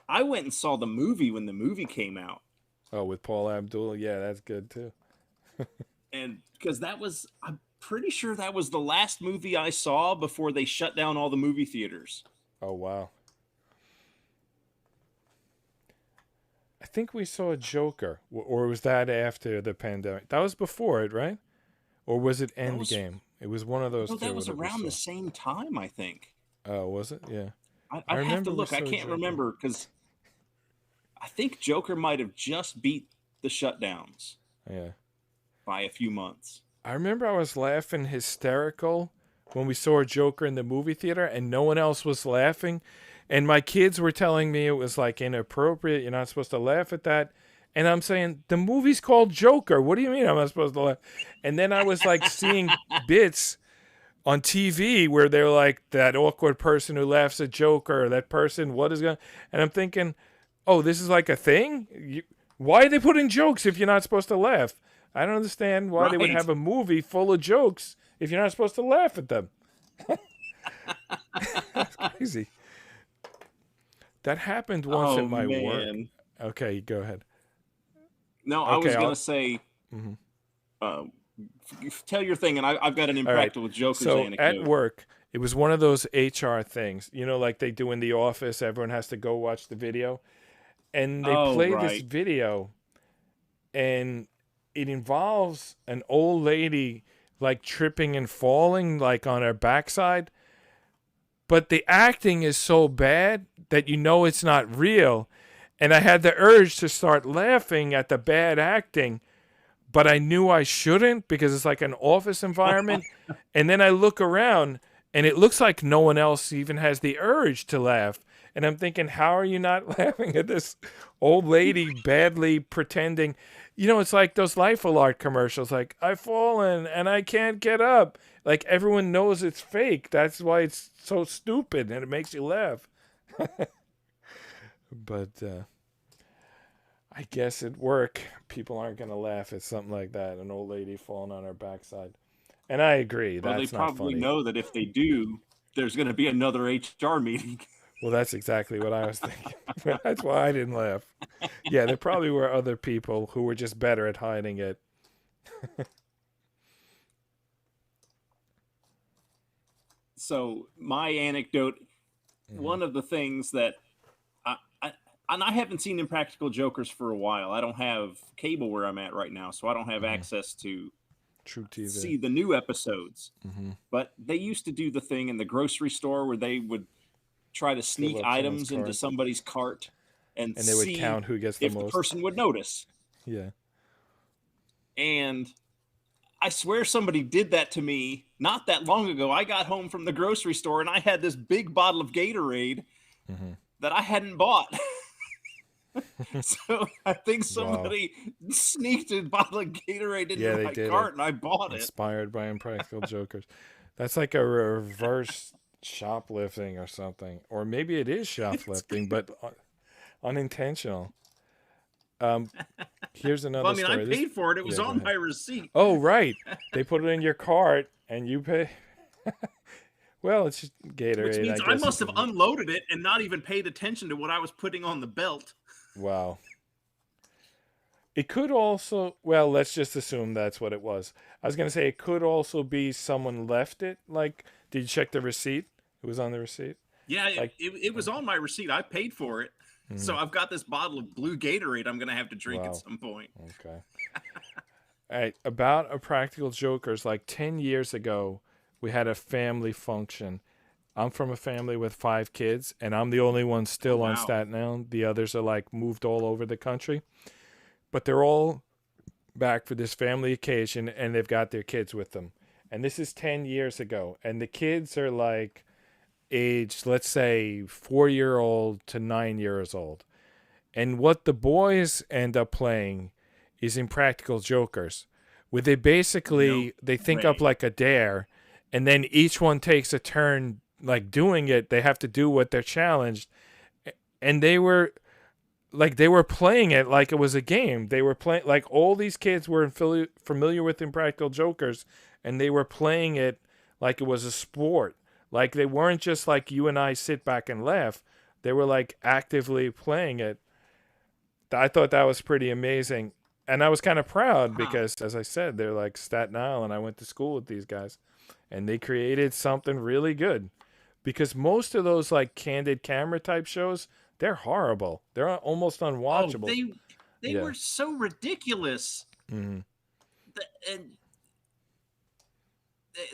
I went and saw the movie when the movie came out, Oh, with Paul Abdul, yeah, that's good too. and because I'm pretty sure that was the last movie I saw before they shut down all the movie theaters. Oh wow, I think we saw a Joker, or was that after the pandemic? That was before it, right? Or was it That was Endgame? It was one of those no, that two was that we around the saw. same time, I think. Oh, was it? Yeah. I I'd have to remember we look. I saw can't Joker. remember because I think Joker might have just beat the shutdowns Yeah. by a few months. I remember I was laughing hysterical when we saw Joker in the movie theater and no one else was laughing. And my kids were telling me it was like inappropriate. You're not supposed to laugh at that. And I'm saying, the movie's called Joker. What do you mean I'm not supposed to laugh? And then I was like seeing bits on TV where they're like that awkward person who laughs at Joker, or that person, what is going, and I'm thinking, oh, this is like a thing. Why are they putting jokes if you're not supposed to laugh? I don't understand why they would Right. have a movie full of jokes if you're not supposed to laugh at them. That's crazy. That happened once at Oh my work. man. Okay, go ahead. No, I Okay, was gonna I'll. say Mhm. Uh, tell your thing, and I've got an All right. Impractical Jokers So at anecdote. work, it was one of those HR things, like they do in the office. Everyone has to go watch the video. And they Oh, play this right. video, and it involves an old lady like tripping and falling like on her backside. But the acting is so bad that it's not real. And I had the urge to start laughing at the bad acting, but I knew I shouldn't because it's like an office environment. And then I look around and it looks like no one else even has the urge to laugh. And I'm thinking, how are you not laughing at this old lady badly pretending? It's like those Life Alert commercials, like, I've fallen and I can't get up. Like, everyone knows it's fake. That's why it's so stupid and it makes you laugh. But I guess at work, people aren't going to laugh at something like that, an old lady falling on her backside. And I agree, Well, they that's not probably funny. know that if they do, there's going to be another HR meeting. Well, that's exactly what I was thinking. That's why I didn't laugh. Yeah, there probably were other people who were just better at hiding it. So my anecdote, Mm-hmm. one of the things that and I haven't seen Impractical Jokers for a while. I don't have cable where I'm at right now, so I don't have Mm-hmm. access to True TV. see the new episodes. Mm-hmm. But they used to do the thing in the grocery store where they would try to Fill sneak up someone's items into cart, somebody's cart and and they would see count who gets the if the most. person would notice. Yeah. And I swear somebody did that to me not that long ago. I got home from the grocery store and I had this big bottle of Gatorade Mm-hmm. that I hadn't bought. So I think Wow. somebody sneaked a bottle of Gatorade into Yeah, they my did it. cart and I bought it. Inspired by Impractical Jokers. That's like a reverse shoplifting or something. Or maybe it is shoplifting, but unintentional. Um, Here's Well, another I mean, I story. paid for it. It was Yeah, go on ahead. my receipt. Oh, right. They put it in your cart and you pay. Well, it's just Which Gatorade. I means I guess you must have can. unloaded it and not even paid attention to what I was putting on the belt. Wow. It could also, well, let's just assume that's what it was. I was going to say it could also be someone left it. Like, did you check the receipt? It was on the receipt. Yeah, Like, it was on my receipt. I paid for it. So mm, I've got this bottle of blue Gatorade I'm going to have to drink at wow. some point. Okay. All right. About a Practical Jokers, like 10 years ago, we had a family function. I'm from a family with 5 kids, and I'm the only one Oh, still on wow. Staten Island. The others are like moved all over the country, but they're all back for this family occasion, and they've got their kids with them. And this is 10 years ago, and the kids are like aged, let's say, 4-year-old to 9 years old. And what the boys end up playing is Impractical Jokers, where they No basically they think up way. like a dare, and then each one takes a turn like doing it. They have to do what they're challenged, and they were playing it like it was a game. They were playing like all these kids were familiar with Impractical Jokers, and they were playing it like it was a sport. Like they weren't just like you and I sit back and laugh. They were like actively playing it. I thought that was pretty amazing. And I was kind of proud Huh. because, as I said, they're like Staten Island. I went to school with these guys, and they created something really good. Because most of those like candid camera type shows, they're horrible. They're almost Oh, unwatchable. they Yeah. were so ridiculous. Hmm. And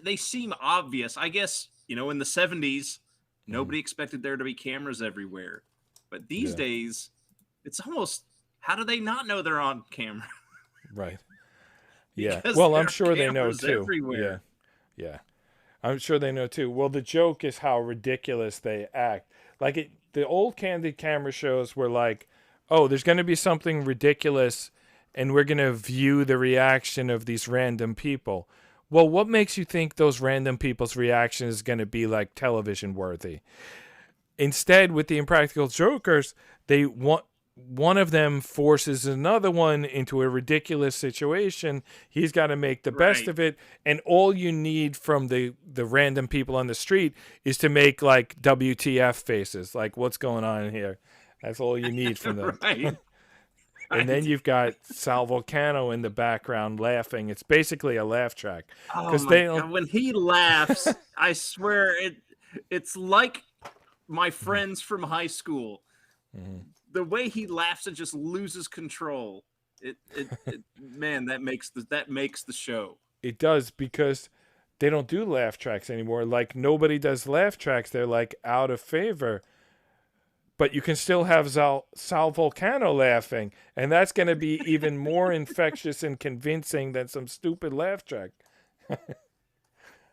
they seem obvious. I guess, in the 70s, Hmm. nobody expected there to be cameras everywhere. But these Yeah. days, it's almost, how do they not know they're on camera? Right. Yeah. Because Well, there I'm are sure they know cameras too. Yeah. everywhere. Yeah. I'm sure they know too. Well, the joke is how ridiculous they act. Like the old candid camera shows were like, oh, there's going to be something ridiculous, and we're going to view the reaction of these random people. Well, what makes you think those random people's reaction is going to be like television worthy? Instead, with the Impractical Jokers, they want one of them forces another one into a ridiculous situation. He's got to make the best Right. of it, and all you need from the random people on the street is to make like WTF faces, like what's going on here. That's all you need from them. Right. and then Right. you've got Sal Volcano in the background laughing. It's basically a laugh track Oh because my they don't. God. When he laughs, I swear it's like my friends from high school. Mhm. The way he laughs and just loses control. Man, that makes the show. It does because they don't do laugh tracks anymore. Like nobody does laugh tracks. They're like out of favor. But you can still have Sal Volcano laughing, and that's going to be even more infectious and convincing than some stupid laugh track.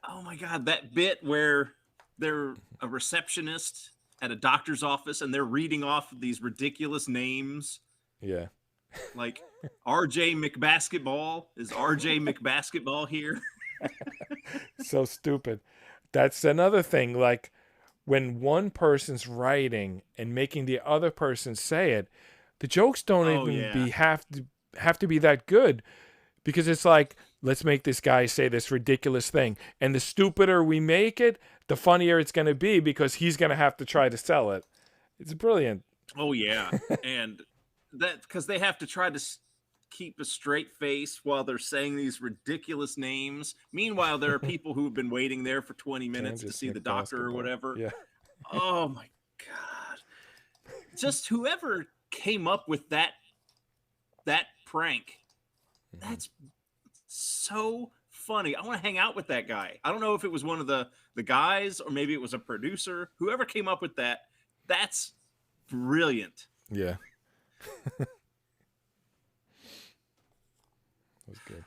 Oh my God, that bit where they're a receptionist at a doctor's office and they're reading off these ridiculous names Yeah. like RJ McBasketball. Is RJ McBasketball here? So stupid. That's another thing. Like when one person's writing and making the other person say it, the jokes don't Oh even yeah. be have to be that good because it's like let's make this guy say this ridiculous thing, and the stupider we make it, the funnier it's going to be because he's going to have to try to sell it. It's brilliant. Oh yeah. And that because they have to try to keep a straight face while they're saying these ridiculous names. Meanwhile, there are people who have been waiting there for 20 minutes to Kansas see the Nick doctor or basketball. whatever. Yeah. Oh my God. Just whoever came up with that prank, that's so funny. I want to hang out with that guy. I don't know if it was one of the guys or maybe it was a producer. Whoever came up with that, that's brilliant. Yeah. That was good.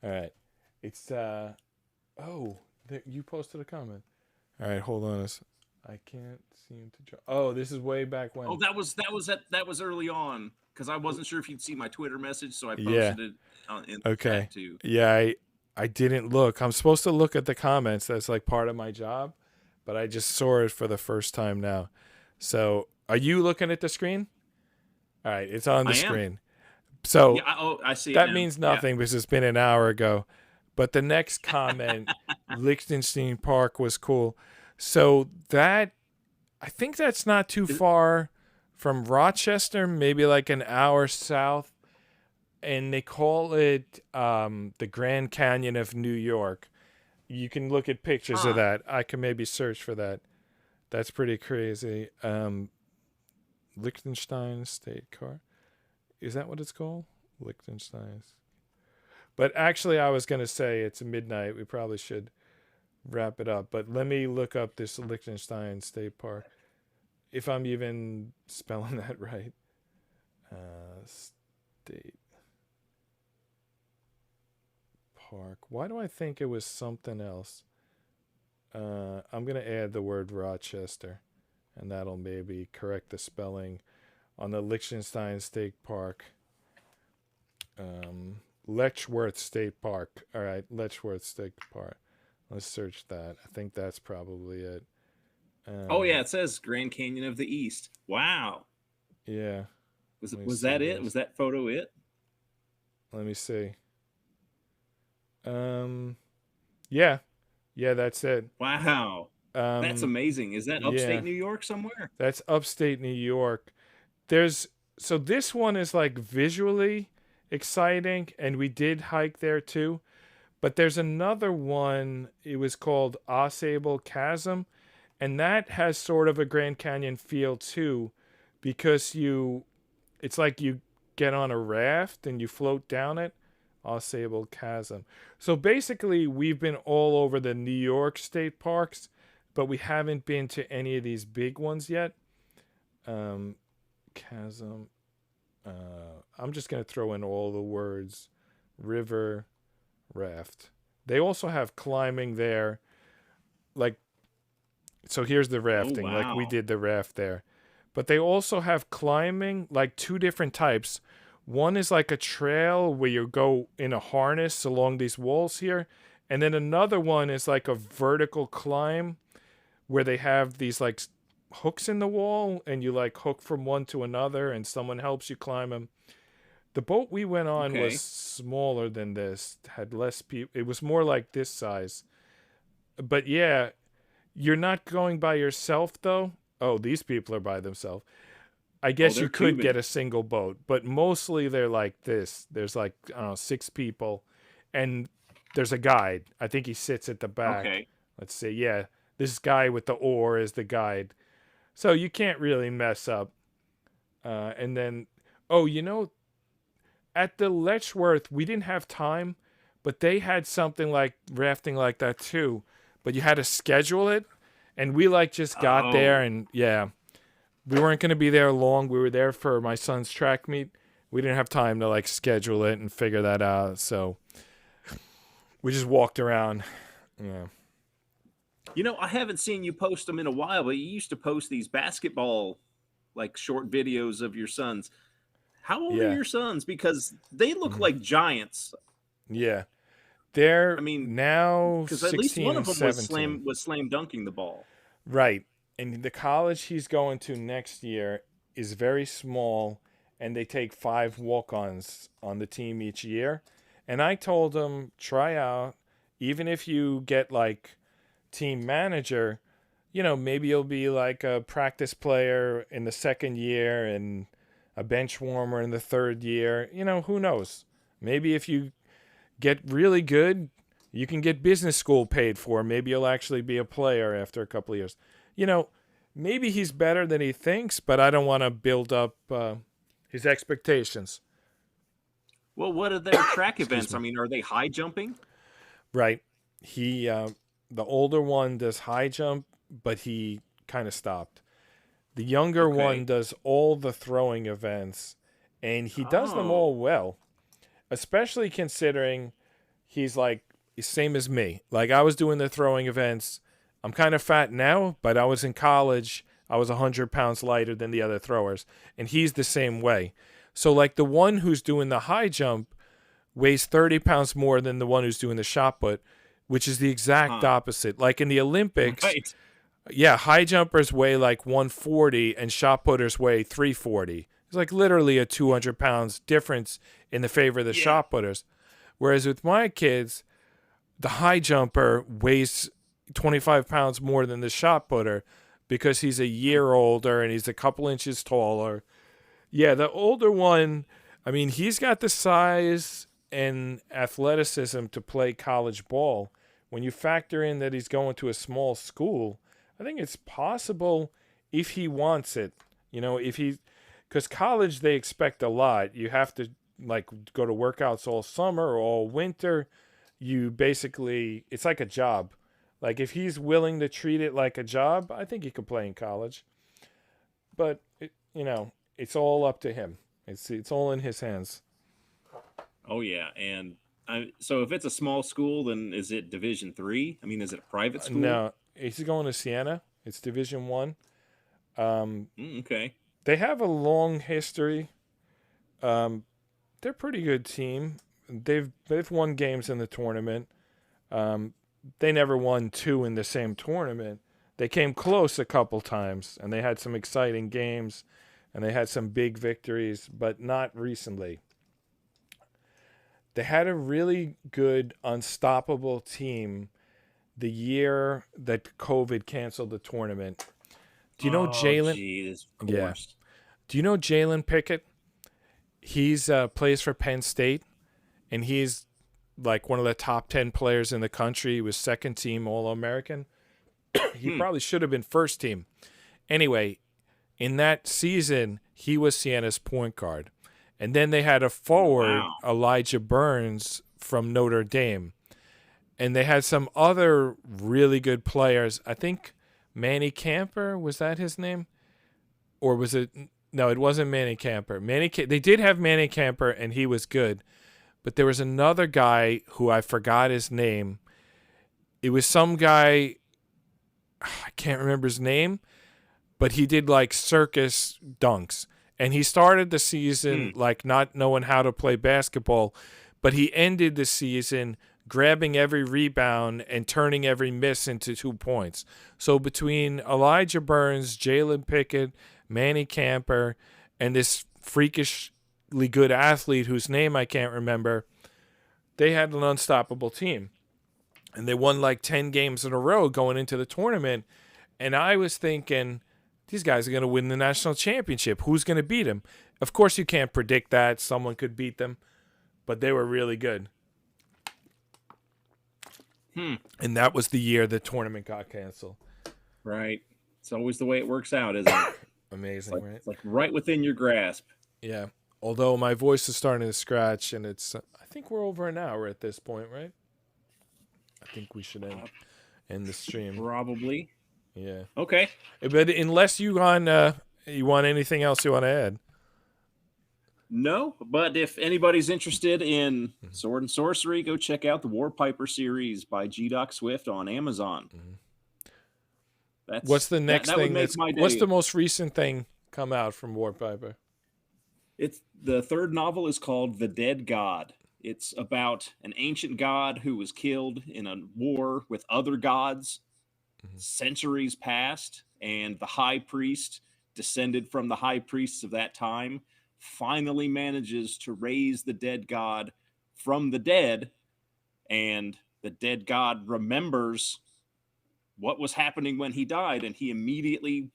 All right. It's you posted a comment. All right, hold on. I can't seem to oh, this is way back when. Oh, that was early on because I wasn't sure if you'd see my Twitter message, so I Yeah. posted it in the Okay. chat too. Yeah, I didn't look. I'm supposed to look at the comments. That's like part of my job, but I just saw it for the first time now. So, are you looking at the screen? All right, it's on the I am. screen. So, Yeah, I see. that it now. means nothing because it's been an hour ago. But the next comment, Liechtenstein Park was cool. So that I think that's not too far from Rochester, maybe like an hour south. And they call it the Grand Canyon of New York. You can look at pictures of that. I can maybe search for that. That's pretty crazy. Liechtenstein State Car. Is that what it's called? Liechtenstein's. But actually, I was going to say it's midnight. We probably should wrap it up. But let me look up this Liechtenstein State Park. If I'm even spelling that right. State Park. Why do I think it was something else? I'm going to add the word Rochester. And that'll maybe correct the spelling on the Liechtenstein State Park. Letchworth State Park. All right, Letchworth State Park. Let's search that. I think that's probably it. Oh yeah, it says Grand Canyon of the East. Wow. Yeah. Was that it? Was that photo it? Let me see. Yeah. Yeah, that's it. Wow. That's amazing. Is that upstate New York somewhere? That's upstate New York. So this one is like visually exciting, and we did hike there too. But there's another one. It was called Ausable Chasm, and that has sort of a Grand Canyon feel too, because it's like you get on a raft and you float down it. Ausable Chasm. So basically, we've been all over the New York state parks, but we haven't been to any of these big ones yet. Chasm. I'm just going to throw in all the words. River, raft. They also have climbing there. Like, so here's the rafting. Oh, wow. Like we did the raft there. But they also have climbing, like two different types. One is like a trail where you go in a harness along these walls here. And then another one is like a vertical climb where they have these like hooks in the wall and you like hook from one to another and someone helps you climb them. The boat we went on was smaller than this, had less people. It was more like this size. But yeah, you're not going by yourself though. Oh, these people are by themselves. I guess they're you could get tubing. a single boat, but mostly they're like this. There's like, I don't know, 6 people, and there's a guide. I think he sits at the back. Okay. Let's see. Yeah, this guy with the oar is the guide. So you can't really mess up. And then, oh, at the Letchworth, we didn't have time, but they had something like rafting like that too. But you had to schedule it, and we like just got there, Oh. and yeah, we weren't going to be there long. We were there for my son's track meet. We didn't have time to like schedule it and figure that out, so we just walked around. Yeah. I haven't seen you post them in a while, but you used to post these basketball like short videos of your sons. How old are Yeah. your sons? Because they look Mhm. like giants. Yeah. They're I mean, now because at least 16 one and of them was 17. slam dunking the ball. Right. And the college he's going to next year is very small, and they take 5 walk-ons on the team each year. And I told him, try out, even if you get like team manager, maybe you'll be like a practice player in the second year and a bench warmer in the third year. Who knows? Maybe if you get really good, you can get business school paid for. Maybe you'll actually be a player after a couple of years. Maybe he's better than he thinks, but I don't want to build up his expectations. Well, what are their track Excuse events? me. I mean, are they high jumping? Right. The older one does high jump, but he kind of stopped. The younger one Okay. does all the throwing events, and he does them Oh. all well, especially considering he's like same as me. Like I was doing the throwing events. I'm kind of fat now, but I was in college. I was 100 pounds lighter than the other throwers, and he's the same way. So like the one who's doing the high jump weighs 30 pounds more than the one who's doing the shot put, which is the exact Huh. opposite. Like in the Olympics, Right. yeah, high jumpers weigh like 140 and shot putters weigh 340. It's like literally a 200 pounds difference in the favor of the Yeah. shot putters. Whereas with my kids, the high jumper weighs 25 pounds more than the shot putter because he's a year older and he's a couple inches taller. Yeah, the older one, I mean, he's got the size and athleticism to play college ball. When you factor in that he's going to a small school, I think it's possible if he wants it. If he, because college, they expect a lot. You have to like go to workouts all summer or all winter. You basically, it's like a job. Like if he's willing to treat it like a job, I think he could play in college. But it's all up to him. It's all in his hands. Oh yeah. And so if it's a small school, then is it Division 3? I mean, is it a private school? No, he's going to Siena. It's Division 1. Um, Okay. they have a long history. They're a pretty good team. They've won games in the tournament. Um, they never won 2 in the same tournament. They came close a couple times, and they had some exciting games, and they had some big victories, but not recently. They had a really good, unstoppable team the year that COVID canceled the tournament. Do you know Oh, Jalen? geez, of Yeah. course. Do you know Jalen Pickett? He's plays for Penn State, and he's like one of the top 10 players in the country. He was second team All American. He Hmm. probably should have been first team. Anyway, in that season, he was Siena's point guard. And then they had a forward, Wow. Elijah Burns from Notre Dame. And they had some other really good players. I think Manny Camper, was that his name? Or was it? No, it wasn't Manny Camper. They did have Manny Camper, and he was good. But there was another guy who I forgot his name. It was some guy, I can't remember his name, but he did like circus dunks. And he started the season like not knowing how to play basketball, but he ended the season grabbing every rebound and turning every miss into 2 points. So between Elijah Burns, Jalen Pickett, Manny Camper, and this freakishly good athlete whose name I can't remember, they had an unstoppable team. And they won like 10 games in a row going into the tournament. And I was thinking, these guys are going to win the national championship. Who's going to beat them? Of course, you can't predict that. Someone could beat them, but they were really good. And that was the year the tournament got canceled. Right. It's always the way it works out, isn't it? Amazing, right? It's like right within your grasp. Yeah. Although my voice is starting to scratch, and I think we're over an hour at this point, right? I think we should end the stream. Probably. Yeah. Okay. But unless you want anything else you want to add? No, but if anybody's interested in sword and sorcery, go check out the Warpiper series by G. Swift on Amazon. What's the next thing? What's the most recent thing come out from Warpiper? It's the third novel is called The Dead God. It's about an ancient god who was killed in a war with other gods centuries past, and the high priest, descended from the high priests of that time, finally manages to raise the dead god from the dead, and the dead god remembers what was happening when he died, and he immediately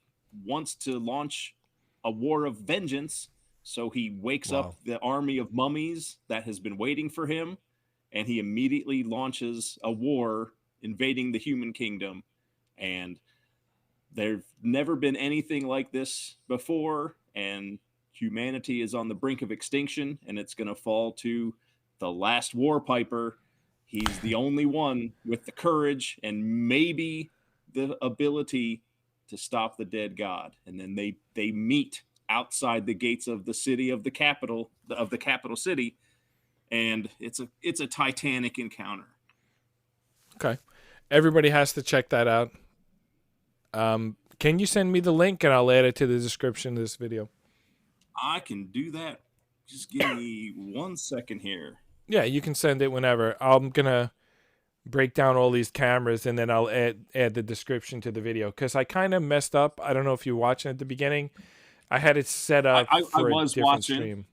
wants to launch a war of vengeance. So he wakes up the army of mummies that has been waiting for him, and he immediately launches a war invading the human kingdom. And there's never been anything like this before, and humanity is on the brink of extinction, and it's going to fall to the last Warpiper. He's the only one with the courage and maybe the ability to stop the dead god. And then they meet outside the gates of the city of the capital city, and it's a titanic encounter. Okay, everybody has to check that out. Can you send me the link and I'll add it to the description of this video? I can do that. Just give me 1 second here. Yeah, you can send it whenever. I'm gonna break down all these cameras and then I'll add the description to the video, because I kind of messed up. I don't know if you're watching at the beginning. I had it set up for a different stream.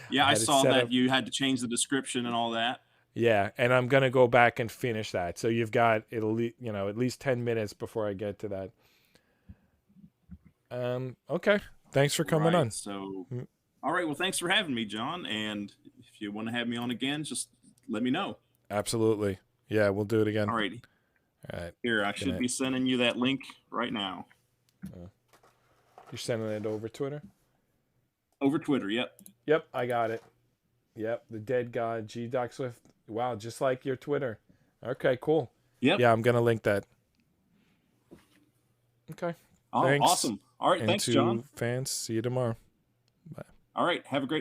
Yeah, I saw that you had to change the description and all that. Yeah, and I'm gonna go back and finish that. So you've got at least 10 minutes before I get to that. Okay. Thanks for coming on. So, all right. Well, thanks for having me, John. And if you want to have me on again, just let me know. Absolutely. Yeah, we'll do it again. All righty. All right. Here, I should be sending you that link right now. You're sending it over Twitter? Over Twitter, yep. Yep, I got it. Yep, the dead god, G. Swift. Wow, just like your Twitter. Okay, cool. Yep. Yeah, I'm going to link that. Okay. Oh, thanks. awesome. All right, thanks, John. Fans, see you tomorrow. Bye. All right, have a great